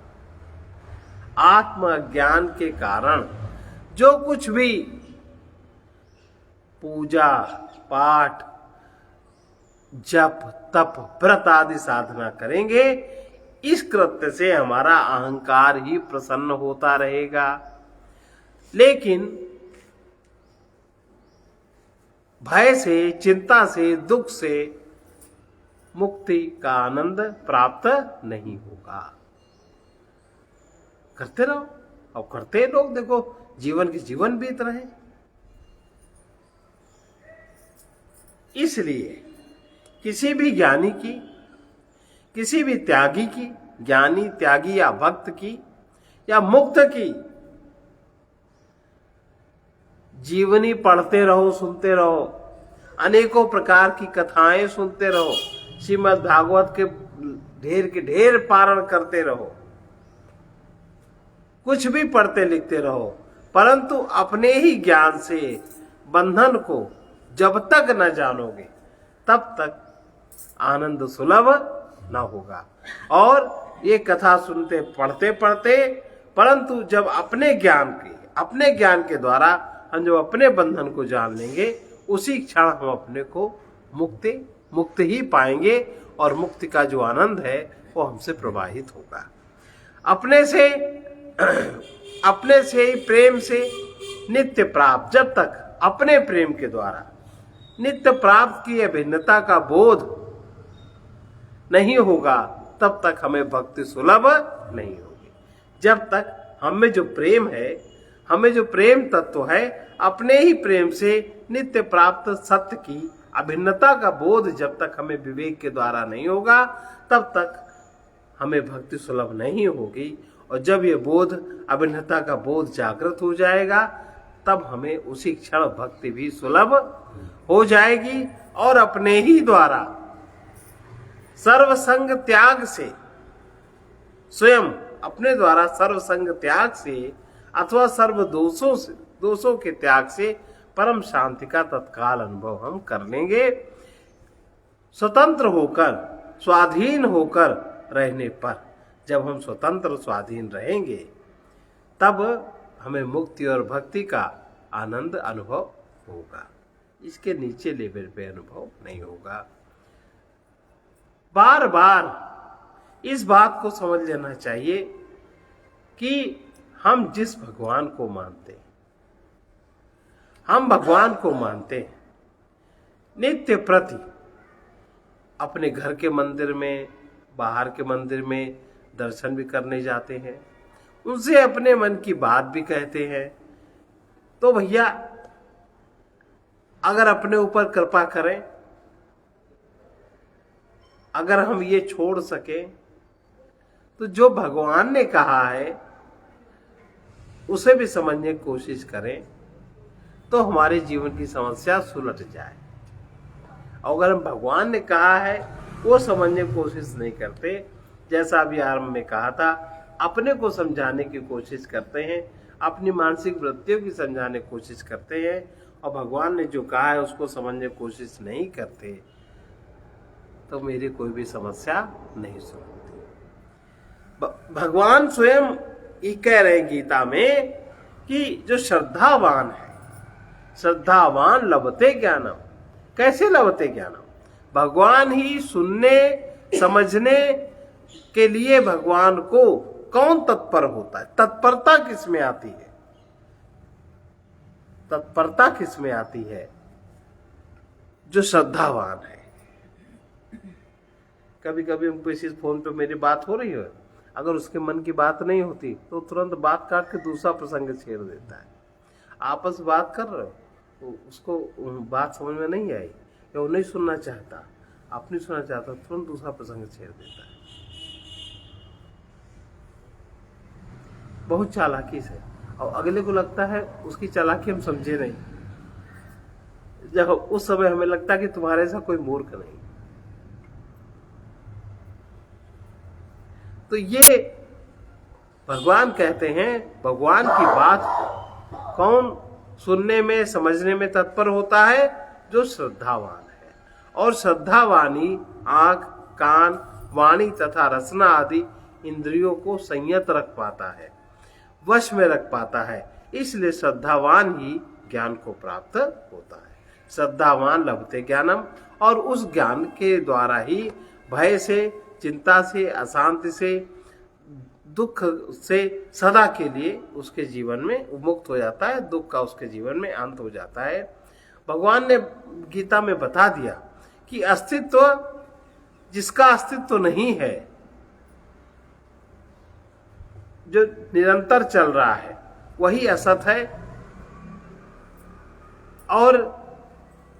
आत्म अज्ञान के कारण जो कुछ भी पूजा पाठ जप तप व्रत आदि साधना करेंगे, इस कृत्य से हमारा अहंकार ही प्रसन्न होता रहेगा। लेकिन भय से, चिंता से, दुख से मुक्ति का आनंद प्राप्त नहीं होगा। करते रहो, और करते लोग देखो जीवन के जीवन बीत रहे। इसलिए किसी भी ज्ञानी की, किसी भी त्यागी की, ज्ञानी त्यागी या भक्त की या मुक्त की जीवनी पढ़ते रहो, सुनते रहो, अनेकों प्रकार की कथाएं सुनते रहो, श्रीमद् भागवत के ढेर के ढेर पारण करते रहो, कुछ भी पढ़ते लिखते रहो, परंतु अपने ही ज्ञान से बंधन को जब तक न जानोगे तब तक आनंद सुलभ न होगा। और ये कथा सुनते पढ़ते पढ़ते, परंतु जब अपने ज्ञान के द्वारा हम जो अपने बंधन को जान लेंगे, उसी क्षण हम अपने को मुक्त ही पाएंगे, और मुक्ति का जो आनंद है वो हमसे प्रवाहित होगा। अपने से ही प्रेम से नित्य प्राप्त, जब तक अपने प्रेम के द्वारा नित्य प्राप्त की भिन्नता का बोध नहीं होगा, तब तक हमें भक्ति सुलभ नहीं होगी। जब तक हमें जो प्रेम है, हमें जो प्रेम तत्व है, अपने ही प्रेम से नित्य प्राप्त सत्य की अभिन्नता का बोध जब तक हमें विवेक के द्वारा नहीं होगा, तब तक हमें भक्ति सुलभ नहीं होगी। और जब ये बोध, अभिन्नता का बोध जागृत हो जाएगा, तब हमें उसी क्षण भक्ति भी सुलभ हो जाएगी और अपने ही द्वारा सर्वसंग त्याग से, स्वयं अपने द्वारा सर्वसंग त्याग से अथवा सर्व दोषों के त्याग से परम शांति का तत्काल अनुभव हम कर लेंगे। स्वतंत्र होकर, स्वाधीन होकर रहने पर, जब हम स्वतंत्र स्वाधीन रहेंगे, तब हमें मुक्ति और भक्ति का आनंद अनुभव होगा। इसके नीचे लेवल पे अनुभव नहीं होगा। बार बार इस बात को समझ लेना चाहिए कि हम जिस भगवान को मानते हैं, हम भगवान को मानते हैं, नित्य प्रति अपने घर के मंदिर में, बाहर के मंदिर में दर्शन भी करने जाते हैं, उनसे अपने मन की बात भी कहते हैं। तो भैया, अगर अपने ऊपर कृपा करें, अगर हम ये छोड़ सके, तो जो भगवान ने कहा है उसे भी समझने की कोशिश करें, तो हमारे जीवन की समस्या सुलझ जाए। अगर हम भगवान ने कहा है वो समझने की कोशिश नहीं करते, जैसा अभी आरंभ में कहा था, अपने को समझाने की कोशिश करते हैं, अपनी मानसिक वृत्तियों की समझाने की कोशिश करते हैं, और भगवान ने जो कहा है उसको समझने की कोशिश नहीं करते, तो मेरी कोई भी समस्या नहीं सुलझती। भगवान स्वयं ये कह रहे हैं गीता में कि जो श्रद्धावान है, श्रद्धावान लभते ज्ञानम। कैसे लभते ज्ञानम? भगवान ही सुनने समझने के लिए भगवान को कौन तत्पर होता है? तत्परता किसमें आती है? तत्परता किसमें आती है? जो श्रद्धावान है। कभी कभी हम किसी फोन पे मेरी बात हो रही है, अगर उसके मन की बात नहीं होती तो तुरंत बात काट के दूसरा प्रसंग छेड़ देता है। आपस में बात कर रहे हो, तो उसको बात समझ में नहीं आई या वो नहीं सुनना चाहता, आप नहीं सुनना चाहता, तुरंत दूसरा प्रसंग छेड़ देता है। बहुत चालाकी से, और अगले को लगता है उसकी चालाकी हम समझे नहीं, जब उस समय हमें लगता है कि तुम्हारे ऐसा कोई मूर्ख नहीं। तो ये भगवान कहते हैं, भगवान की बात कौन सुनने में समझने में तत्पर होता है? जो श्रद्धावान है। और श्रद्धावानी आंख, कान, वाणी तथा रसना आदि इंद्रियों को संयत रख पाता है, वश में रख पाता है। इसलिए श्रद्धावान ही ज्ञान को प्राप्त होता है। श्रद्धावान लभते ज्ञानम, और उस ज्ञान के द्वारा ही भय से, चिंता से, अशांति से, दुख से सदा के लिए उसके जीवन में मुक्त हो जाता है, दुख का उसके जीवन में अंत हो जाता है। भगवान ने गीता में बता दिया कि अस्तित्व, जिसका अस्तित्व नहीं है, जो निरंतर चल रहा है, वही असत है, और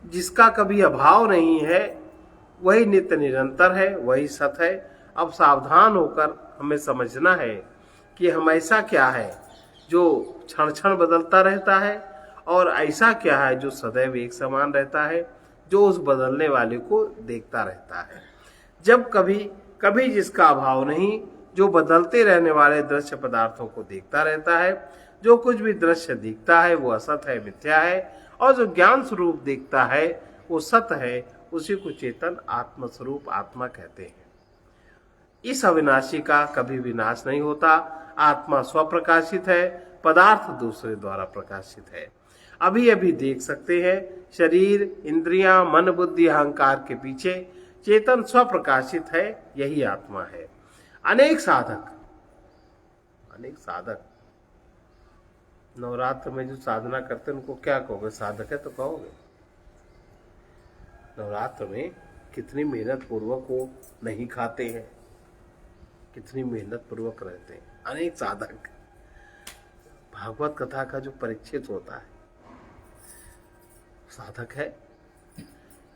जिसका कभी अभाव नहीं है वही नित्य निरंतर है, वही सत है। अब सावधान होकर हमें समझना है कि हम ऐसा क्या है जो क्षण क्षण बदलता रहता है, और ऐसा क्या है जो सदैव एक समान रहता है, जो उस बदलने वाले को देखता रहता है। जब कभी कभी जिसका अभाव नहीं, जो बदलते रहने वाले दृश्य पदार्थों को देखता रहता है। जो कुछ भी दृश्य दिखता है वो असत है, मिथ्या है, और जो ज्ञान स्वरूप दिखता है वो सत्य है। उसी को चेतन आत्म स्वरूप आत्मा कहते हैं। इस अविनाशी का कभी विनाश नहीं होता। आत्मा स्वप्रकाशित है, पदार्थ दूसरे द्वारा प्रकाशित है। अभी अभी देख सकते हैं, शरीर, इंद्रियां, मन, बुद्धि, अहंकार के पीछे चेतन स्वप्रकाशित है, यही आत्मा है। अनेक साधक नवरात्र में जो साधना करते हैं उनको क्या कहोगे? साधक है तो कहोगे? नवरात्र में कितनी मेहनत पूर्वक वो नहीं खाते हैं, कितनी मेहनत पूर्वक रहते हैं। अनेक साधक, भागवत कथा का जो परीक्षित होता है साधक है।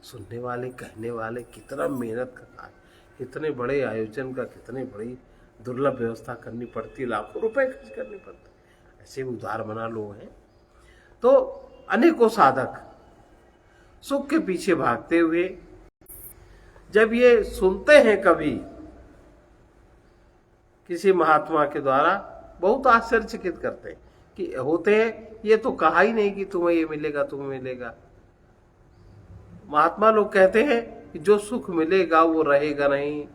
सुनने वाले, कहने वाले कितना मेहनत करता है, कितने बड़े आयोजन का, कितने बड़ी दुर्लभ व्यवस्था करनी पड़ती है, लाखों रुपए खर्च करने पड़ते हैं। ऐसे भी उदार मना लोग हैं। तो अनेकों साधक सुख के पीछे भागते हुए जब ये सुनते हैं कभी किसी महात्मा के द्वारा, बहुत आश्चर्यचकित करते हैं कि होते हैं, ये तो कहा ही नहीं कि तुम्हें ये मिलेगा, तुम्हें मिलेगा। महात्मा लोग कहते हैं कि जो सुख मिलेगा वो रहेगा नहीं,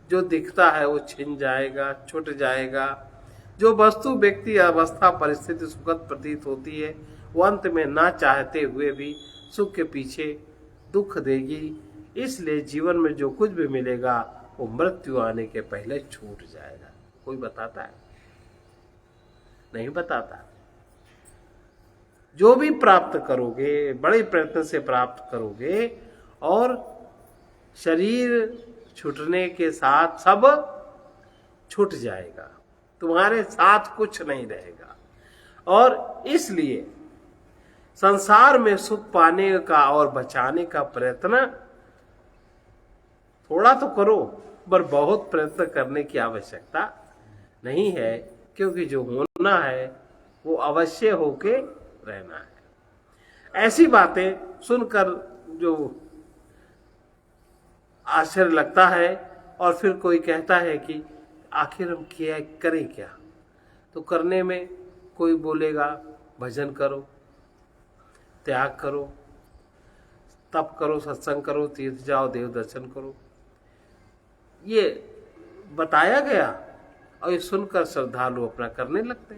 जो दिखता है वो छिन जाएगा, छूट जाएगा। जो वस्तु, व्यक्ति, अवस्था, परिस्थिति सुखद प्रतीत होती है, वो अंत में ना चाहते हुए भी सुख के पीछे दुख देगी। इसलिए जीवन में जो कुछ भी मिलेगा वो मृत्यु आने के पहले छूट जाएगा। कोई बताता है? नहीं बताता। जो भी प्राप्त करोगे बड़े प्रयत्न से प्राप्त करोगे, और शरीर छूटने के साथ सब छूट जाएगा, तुम्हारे साथ कुछ नहीं रहेगा। और इसलिए संसार में सुख पाने का और बचाने का प्रयत्न थोड़ा तो करो, पर बहुत प्रयत्न करने की आवश्यकता नहीं है, क्योंकि जो होना है वो अवश्य होके रहना है। ऐसी बातें सुनकर जो आश्चर्य लगता है, और फिर कोई कहता है कि आखिर हम क्या करें क्या? तो करने में कोई बोलेगा भजन करो, त्याग करो, तप करो, सत्संग करो, तीर्थ जाओ, देव दर्शन करो। ये बताया गया और ये सुनकर श्रद्धालु अपना करने लगते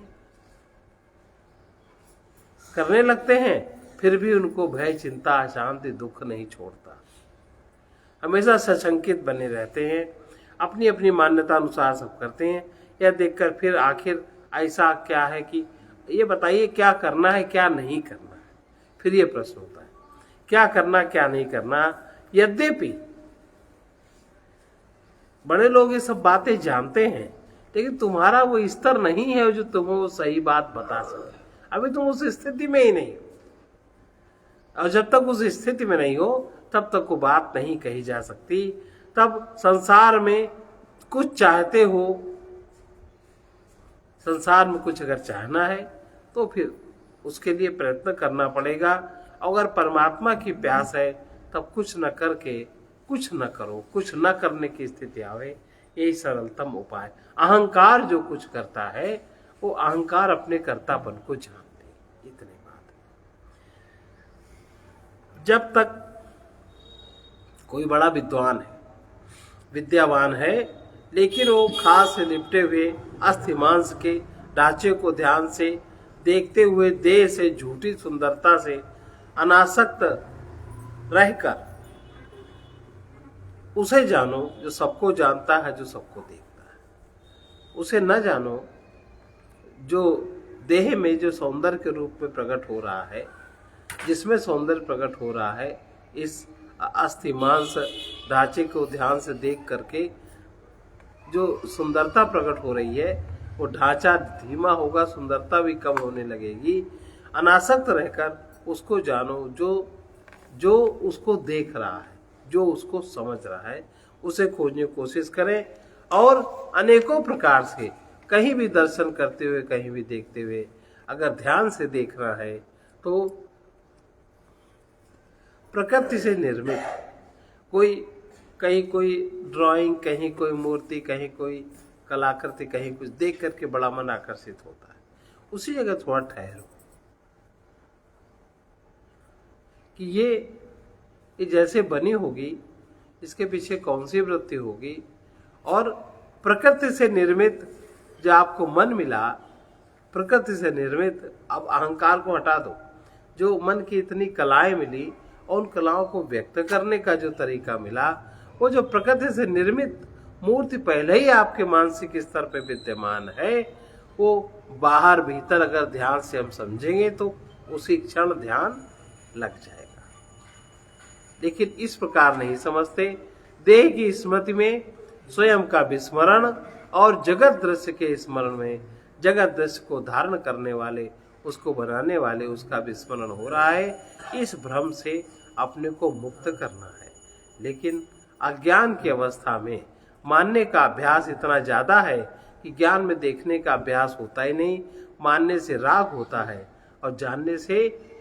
हैं। फिर भी उनको भय, चिंता, अशांति, दुख नहीं छोड़ता। हमेशा सशंकित बने रहते हैं, अपनी अपनी मान्यता अनुसार सब करते हैं। यह देखकर फिर आखिर ऐसा क्या है कि ये बताइए क्या करना है, क्या नहीं करना है। फिर ये प्रश्न होता है क्या करना, क्या नहीं करना। यद्यपि बड़े लोग ये सब बातें जानते हैं, लेकिन तुम्हारा वो स्तर नहीं है जो तुम्हें वो सही बात बता सके। अभी तुम उस स्थिति में ही नहीं हो, और जब तक उस स्थिति में नहीं हो तब तक वो बात नहीं कही जा सकती। तब संसार में कुछ चाहते हो, संसार में कुछ अगर चाहना है तो फिर उसके लिए प्रयत्न करना पड़ेगा। अगर परमात्मा की प्यास है तब कुछ न करके कुछ न करो, कुछ न करने की स्थिति आवे, यही सरलतम उपाय। अहंकार जो कुछ करता है वो अहंकार अपने कर्तापन को जानते, इतनी बात है। जब तक कोई बड़ा विद्वान है, विद्यावान है, लेकिन वो खास से लिपटे हुए अस्थि मांस के ढांचे को ध्यान से देखते हुए देह से झूठी सुंदरता से अनासक्त रहकर उसे जानो जो सबको जानता है, जो सबको देखता है। उसे न जानो जो देह में जो सौंदर्य के रूप में प्रकट हो रहा है, जिसमें सौंदर्य प्रकट हो रहा है, इस अस्थि मांस ढांचे को ध्यान से देख करके जो सुंदरता प्रकट हो रही है, वो ढांचा धीमा होगा, सुंदरता भी कम होने लगेगी। अनासक्त रहकर उसको जानो जो उसको देख रहा है, जो उसको समझ रहा है, उसे खोजने की कोशिश करें। और अनेकों प्रकार से कहीं भी दर्शन करते हुए, कहीं भी देखते हुए अगर ध्यान से देखना है तो प्रकृति से निर्मित कहीं कोई ड्राइंग, कहीं कोई मूर्ति, कहीं कोई कलाकृति, कहीं कुछ देख करके बड़ा मन आकर्षित होता है। उसी जगह थोड़ा ठहरो कि ये जैसे बनी होगी, इसके पीछे कौन सी वृत्ति होगी। और प्रकृति से निर्मित जो आपको मन मिला, प्रकृति से निर्मित, अब अहंकार को हटा दो, जो मन की इतनी कलाएं मिली और उन कलाओं को व्यक्त करने का जो तरीका मिला, वो जो प्रकृति से निर्मित मूर्ति पहले ही आपके मानसिक स्तर पर विद्यमान है, वो बाहर भीतर अगर ध्यान से हम समझेंगे तो उसी क्षण ध्यान लग जाएगा। लेकिन इस प्रकार नहीं समझते। देह की स्मृति में स्वयं का विस्मरण और जगत दृश्य के स्मरण में जगत दृश्य को धारण करने वाले, उसको बनाने वाले, उसका विस्मरण हो रहा है। इस भ्रम से अपने को मुक्त करना है। लेकिन अज्ञान की अवस्था में मानने का अभ्यास इतना ज्यादा है कि ज्ञान में देखने का अभ्यास होता ही नहीं। मानने से राग होता है और जानने से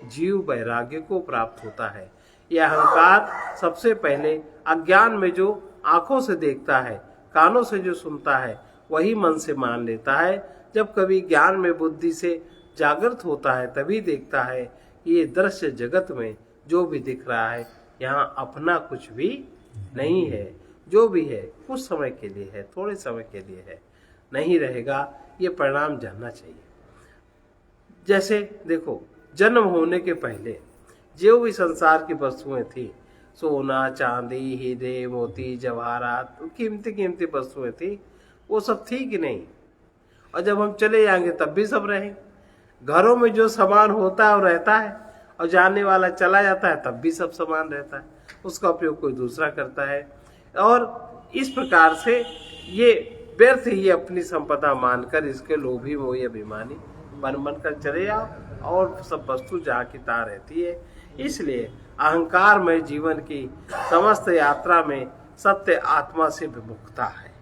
जीव वैराग्य को प्राप्त होता है। यह अहंकार सबसे पहले अज्ञान में जो आंखों से देखता है, कानों से जो सुनता है, वही मन से मान लेता है। जब कभी ज्ञान में बुद्धि से जागृत होता है तभी देखता है कि ये दृश्य जगत में जो भी दिख रहा है यहाँ अपना कुछ भी नहीं है। जो भी है कुछ समय के लिए है, थोड़े समय के लिए है, नहीं रहेगा। ये परिणाम जानना चाहिए। जैसे देखो, जन्म होने के पहले जो भी संसार की वस्तुएं थी, सोना, चांदी, हीरे, मोती, जवाहरात, कीमती कीमती वस्तुएं थी, वो सब थी कि नहीं? और जब हम चले जाएंगे तब भी सब रहेंगे। घरों में जो सामान होता है वो रहता है, और जाने वाला चला जाता है तब भी सब सामान रहता है, उसका उपयोग कोई दूसरा करता है। और इस प्रकार से ये व्यर्थ ही अपनी संपदा मानकर इसके लोभी मोही अभिमानी बन कर चले जाओ, और सब वस्तु जहाँ की तहाँ रहती है। इसलिए अहंकार में जीवन की समस्त यात्रा में सत्य आत्मा से विमुखता है।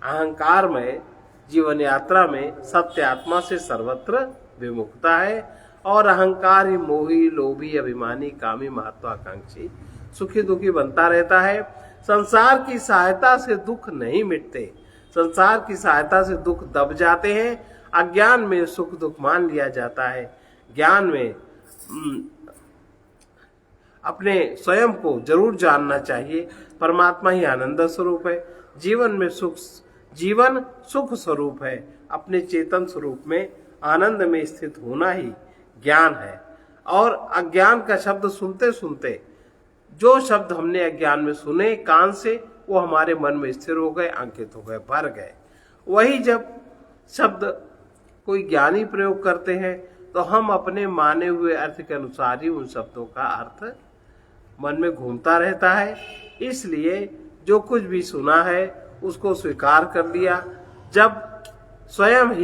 अहंकार में जीवन यात्रा में सत्य आत्मा से सर्वत्र विमुखता है। और अहंकार ही मोही, लोभी, अभिमानी, कामी, महत्वाकांक्षी, सुखी दुखी बनता रहता है। संसार की सहायता से दुख नहीं मिटते, संसार की सहायता से दुख दब जाते हैं। अज्ञान में सुख दुख मान लिया जाता है। ज्ञान में अपने स्वयं को जरूर जानना चाहिए। परमात्मा ही आनंद स्वरूप है। जीवन सुख स्वरूप है। अपने चेतन स्वरूप में आनंद में स्थित होना ही ज्ञान है। और अज्ञान का शब्द सुनते सुनते जो शब्द हमने अज्ञान में सुने कान से, वो हमारे मन में स्थिर हो गए, अंकित हो गए, भर गए। वही जब शब्द कोई ज्ञानी प्रयोग करते हैं तो हम अपने माने हुए अर्थ के अनुसार ही उन शब्दों का अर्थ मन में घूमता रहता है। इसलिए जो कुछ भी सुना है उसको स्वीकार कर लिया। जब स्वयं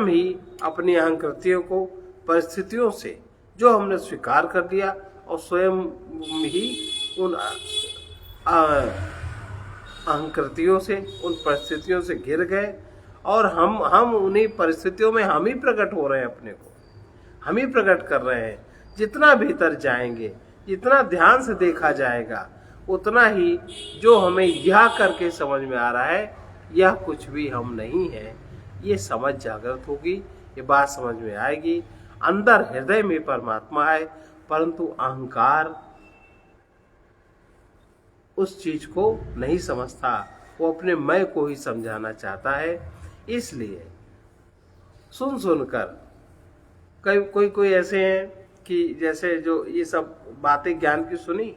ही अपनी अहंकृतियों को परिस्थितियों से जो हमने स्वीकार कर लिया और स्वयं ही उन अहंकृतियों से, उन परिस्थितियों से घिर गए, और हम उन्हीं परिस्थितियों में हम ही प्रकट हो रहे हैं, अपने को हम ही प्रकट कर रहे हैं। जितना भीतर जाएंगे, जितना ध्यान से देखा जाएगा, उतना ही जो हमें यह करके समझ में आ रहा है यह कुछ भी हम नहीं है, ये समझ जागृत होगी, ये बात समझ में आएगी। अंदर हृदय में परमात्मा है, परंतु अहंकार उस चीज को नहीं समझता, वो अपने मैं को ही समझाना चाहता है। इसलिए सुनकर कोई ऐसे हैं कि जैसे जो ये सब बातें ज्ञान की सुनी,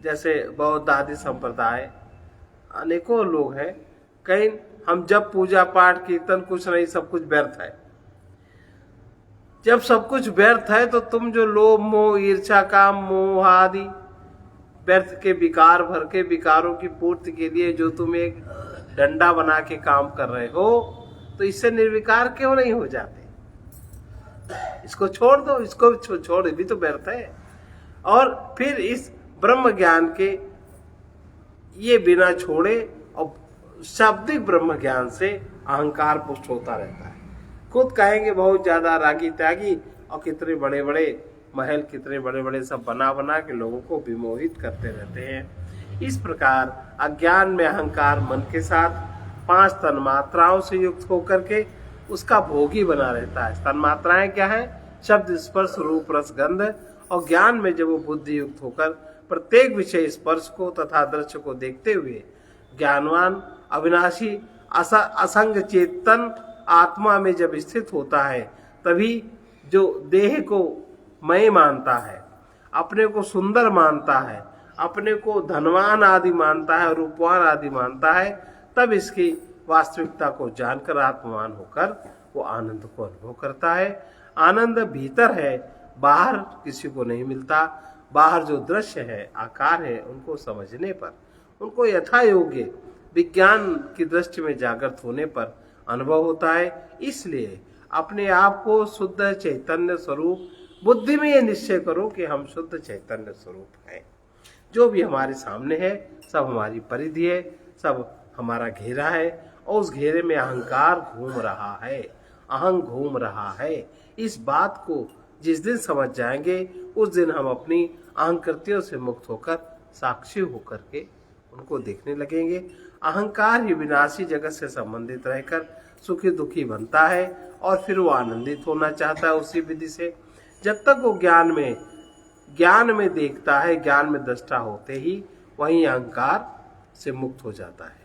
जैसे बौद्ध आदि संप्रदाय, अनेकों लोग हैं, कहीं हम जब पूजा पाठ कीर्तन कुछ नहीं, सब कुछ व्यर्थ है। जब सब कुछ व्यर्थ है तो तुम जो लोभ मोह ईर्ष्या काम मोह आदि व्यर्थ के विकार भर के विकारों की पूर्ति के लिए जो तुम एक डंडा बना के काम कर रहे हो, तो इससे निर्विकार क्यों नहीं हो जाते? इसको छोड़ दो, इसको छोड़, भी तो व्यर्थ है। और फिर इस ब्रह्म ज्ञान के ये बिना छोड़े और शाब्दिक ब्रह्म ज्ञान से अहंकार पुष्ट होता रहता है। खुद कहेंगे बहुत ज्यादा रागी त्यागी, और कितने बड़े बड़े महल, कितने बड़े बड़े सब बना के लोगों को विमोहित करते रहते हैं। इस प्रकार अज्ञान में अहंकार मन के साथ 5 तन्मात्राओं से युक्त होकर के उसका भोगी बना रहता है। तन्मात्राएं क्या है? शब्द, स्पर्श, रूप, रस, गंध। और ज्ञान में जब वो बुद्धि युक्त होकर प्रत्येक विषय स्पर्श को तथा दृश्य को देखते हुए ज्ञानवान अविनाशी असंग चेतन आत्मा में जब स्थित होता है, तभी जो देह को मैं मानता है, अपने को सुंदर मानता है, अपने को धनवान आदि मानता है, रूपवान आदि मानता है, तब इसकी वास्तविकता को जानकर आत्मवान होकर वो आनंद को अनुभव करता है। आनंद भीतर है, बाहर किसी को नहीं मिलता। बाहर जो दृश्य है, आकार है, उनको समझने पर, उनको यथा योग्य विज्ञान की दृष्टि में जागृत होने पर अनुभव होता है। इसलिए अपने आप को शुद्ध चैतन्य स्वरूप बुद्धि में ये निश्चय करो कि हम शुद्ध चैतन्य स्वरूप हैं। जो भी हमारे सामने है सब हमारी परिधि है, सब हमारा घेरा है, और उस घेरे में अहंकार घूम रहा है, अहंग घूम रहा है। इस बात को जिस दिन समझ जाएंगे उस दिन हम अपनी अहंकृतियों से मुक्त होकर साक्षी होकर के उनको देखने लगेंगे। अहंकार ही विनाशी जगत से संबंधित रहकर सुखी दुखी बनता है और फिर वो आनंदित होना चाहता है उसी विधि से। जब तक वो ज्ञान में देखता है, ज्ञान में दृष्टा होते ही वहीं अहंकार से मुक्त हो जाता है।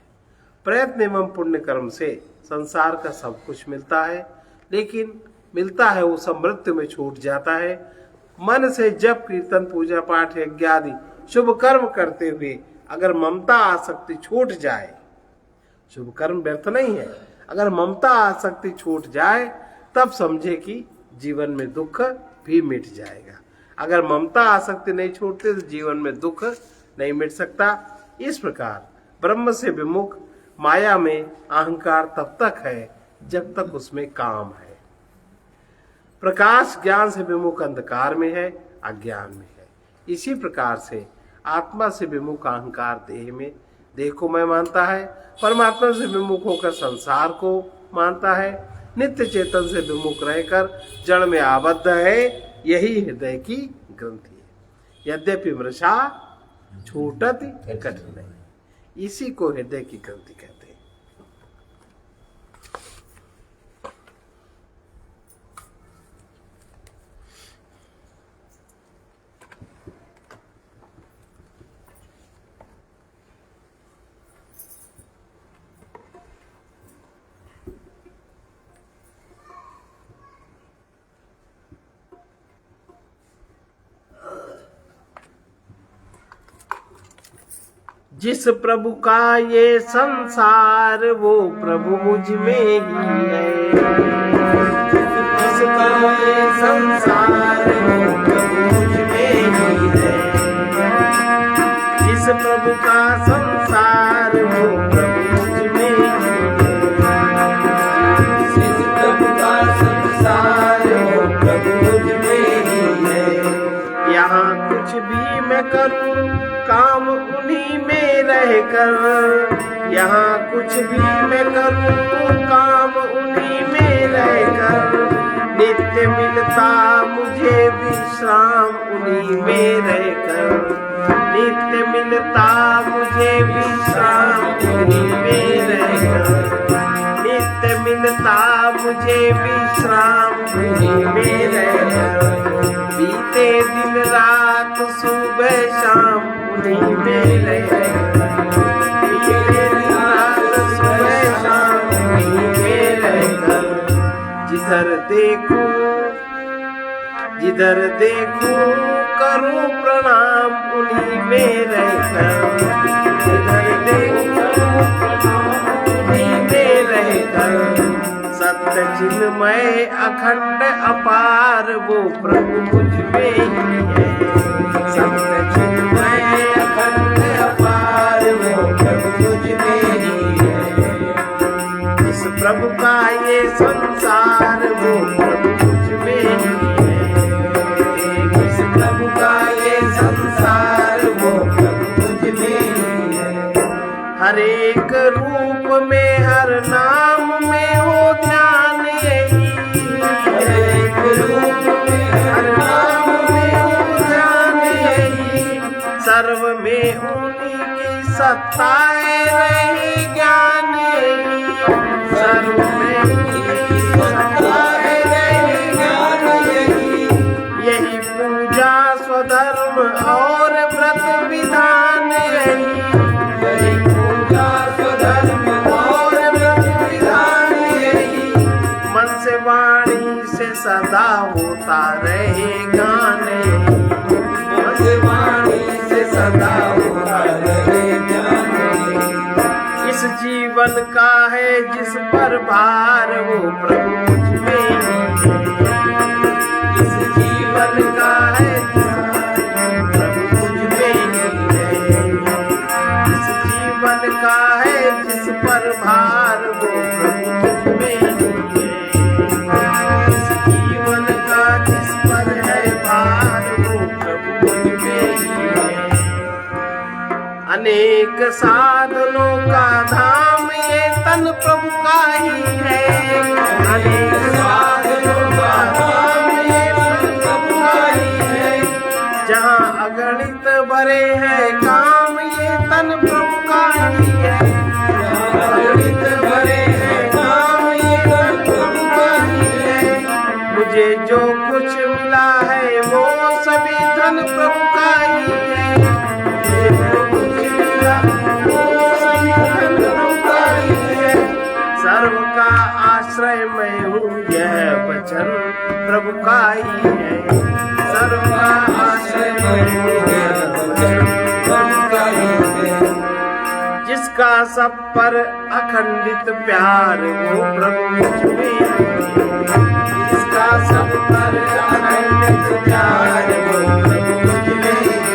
प्रयत्न एवं पुण्य कर्म से संसार का सब कुछ मिलता है, लेकिन मिलता है वो समृद्धि में छूट जाता है। मन से जब कीर्तन पूजा पाठ यज्ञ आदि शुभ कर्म करते हुए अगर ममता आसक्ति छूट जाए, शुभ कर्म व्यर्थ नहीं है, अगर ममता आसक्ति छूट जाए तब समझे कि जीवन में दुख भी मिट जाएगा। अगर ममता आसक्ति नहीं छूटते तो जीवन में दुख नहीं मिट सकता। इस प्रकार ब्रह्म से विमुख माया में अहंकार तब तक है जब तक उसमें काम है। प्रकाश ज्ञान से विमुख अंधकार में है, अज्ञान में है। इसी प्रकार से आत्मा से विमुख अहंकार देह को मैं मानता है, परमात्मा से विमुख होकर संसार को मानता है, नित्य चेतन से विमुख रहकर जड़ में आबद्ध है। यही हृदय की ग्रंथि है। यद्यपि मृषा छूटत कठिन नहीं, इसी को हृदय की ग्रंथि कहते हैं। जिस प्रभु का ये संसार वो प्रभु मुझ में ही है। जिसका ये संसार वो प्रभु मुझ में ही है। जिस प्रभु का संसार वो प्रभु मुझ में ही है। जिस प्रभु का संसार वो प्रभु मुझ में ही है। यहाँ कुछ भी मैं करूं काम उन्हीं में रहकर, यहाँ कुछ भी मैं करूं काम उन्हीं में रहकर, नित्य मिलता मुझे विश्राम उन्हीं में रहकर, नित्य मिलता मुझे विश्राम उन्हीं में रहकर, नित्य मिलता मुझे विश्राम उन्हीं में रहकर, बीते दिन रात सुबह शाम उन्हीं में रहकर, बीते दिन रात सुबह शाम उन्हीं में रहकर, जिधर देखूं करूं प्रणाम उन्हीं में रहकर, जिधर देखूं उन्हीं में रहकर, सत्य चिन्मय अखंड अपार वो प्रभु मुझ में ही है। सत्य चिन्मय अखंड अपार वो प्रभु मुझ में ही है। इस प्रभु का ये संसार वो प्रभु मुझ में ही है। इस प्रभु का ये संसार वो प्रभु मुझ में ही है। हर एक रूप में हर नाम में हो ध्यान यही, हर एक रूप में हर नाम में हो ध्यान यही, सर्व में उन्हीं की सत्ता है रही ज्ञान यही, सर्व में उन्हीं की सत्ता है रही ज्ञान यही, यही पूजा स्वधर्म और व्रत विधान यही, यही पूजा स्वधर्म और व्रत विधान यही, मन से वाणी से सदा होता रहे गान यही, मन से वाणी से सदा होता रहे गान यही। इस जीवन का है जिस पर भार वो प्रभु मुझ में ही है। इस जीवन का है जिस पर प्रभु मुझ में ही है। इस जीवन का है जिस पर भार वो प्रभु मुझ में ही है। इस जीवन का जिस पर है साधनों का धाम ये तन प्रभु का ही है। अनेक साधनों का धाम ये तन प्रभु का ही है। जहाँ अगणित बड़े हैं काम ये तन प्रभु का ही है। जहाँ अगणित बड़े हैं काम ये तन प्रभु का ही है। मुझे जो कुछ मिला है वो सभी धन प्रभु का ही है। मुझे जो कुछ मिला वो सभी धन प्रभु का ही है। सर्व का आश्रय मैं हूँ यह वचन प्रभु का ही है। सर्व का आश्रय मैं हूँ यह वचन प्रभु का ही है। जिसका सब पर अखंडित प्यार वो प्रभु मुझ में है। जिसका सब पर अखंडित प्यार वो प्रभु मुझ में है।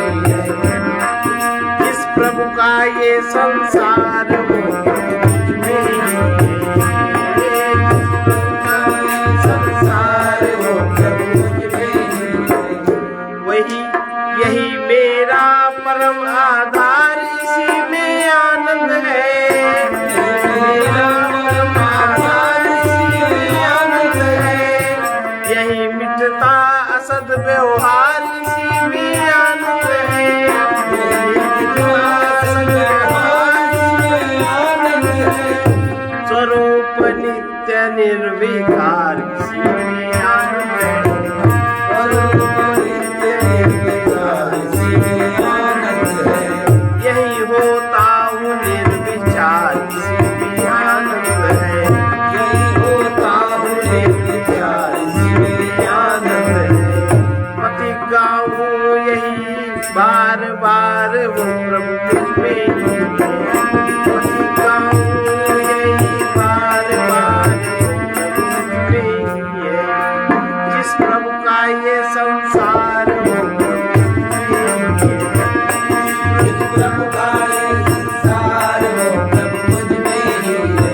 जिस प्रभु का ये संसार वो प्रभु मुझ में है। संसार वो प्रभु मुझ में है। वही यही मेरा परम आधार इसी में आनंद है। मेरा परम आधार इसी में आनंद है। यही मिटता असद व्यवहार इसी में आनंद है। यही मिटता असद व्यवहार इसी में आनंद है। स्वरूप नित्य निर्विकार इसी में आनंद है। स्वरूप नित्य निर्विकार इसी में आनंद है। यही होता हूँ निर्विचार इसी में आनंद है। यही होता हूँ निर्विचार इसी में आनंद है। पति गाऊँ यही बार बार वो प्रभु मुझ में ही है। पति गाऊँ यही बार बार वो प्रभु मुझ में ही है। जिस प्रभु का ये संसार वो प्रभु मुझ में ही है। जिस प्रभु का ये संसार वो प्रभु मुझ में ही है।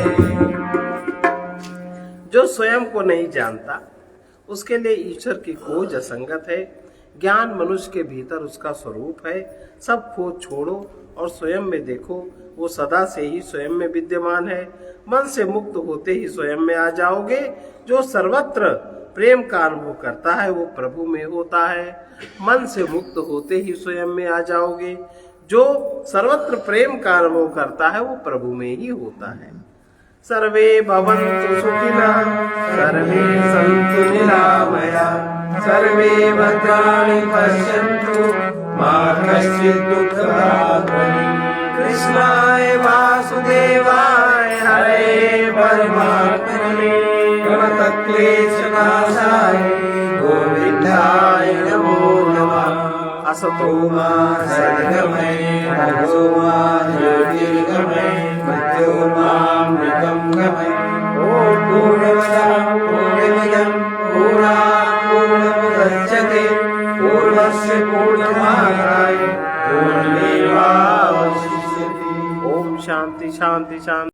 जो स्वयं को नहीं जानता उसके लिए ईश्वर की खोज असंगत है। ज्ञान मनुष्य के भीतर उसका स्वरूप है। सब खोज छोड़ो और स्वयं में देखो, वो सदा से ही स्वयं में विद्यमान है। मन से मुक्त होते ही स्वयं में आ जाओगे। जो सर्वत्र प्रेम का अनुभव करता है वो प्रभु में होता है। मन से मुक्त होते ही स्वयं में आ जाओगे। जो सर्वत्र प्रेम का अनुभव करता है वो प्रभु में ही होता है। सर्वे भवन्तु सुखिनः, सर्वे सन्तु निरामयाः, सर्वे भद्राणि पश्यन्तु मा कश्चित् दुःखभाग् भवेत्। कृष्णाय वासुदेवाय हरे परमात्मने प्रणतक्लेशनाशाय गोविन्दाय नमो नमः। असतो मा सद्गमय तमसो मा ज्योतिर्गमय मृत्योर्मामृतं गमय। ॐ पूर्णमदः पूर्णमिदं पूर्णात् पूर्णमुदच्यते पूर्णस्य पूर्णमादाय पूर्णमेवावशिष्यते। ओम शांति शांति शांति।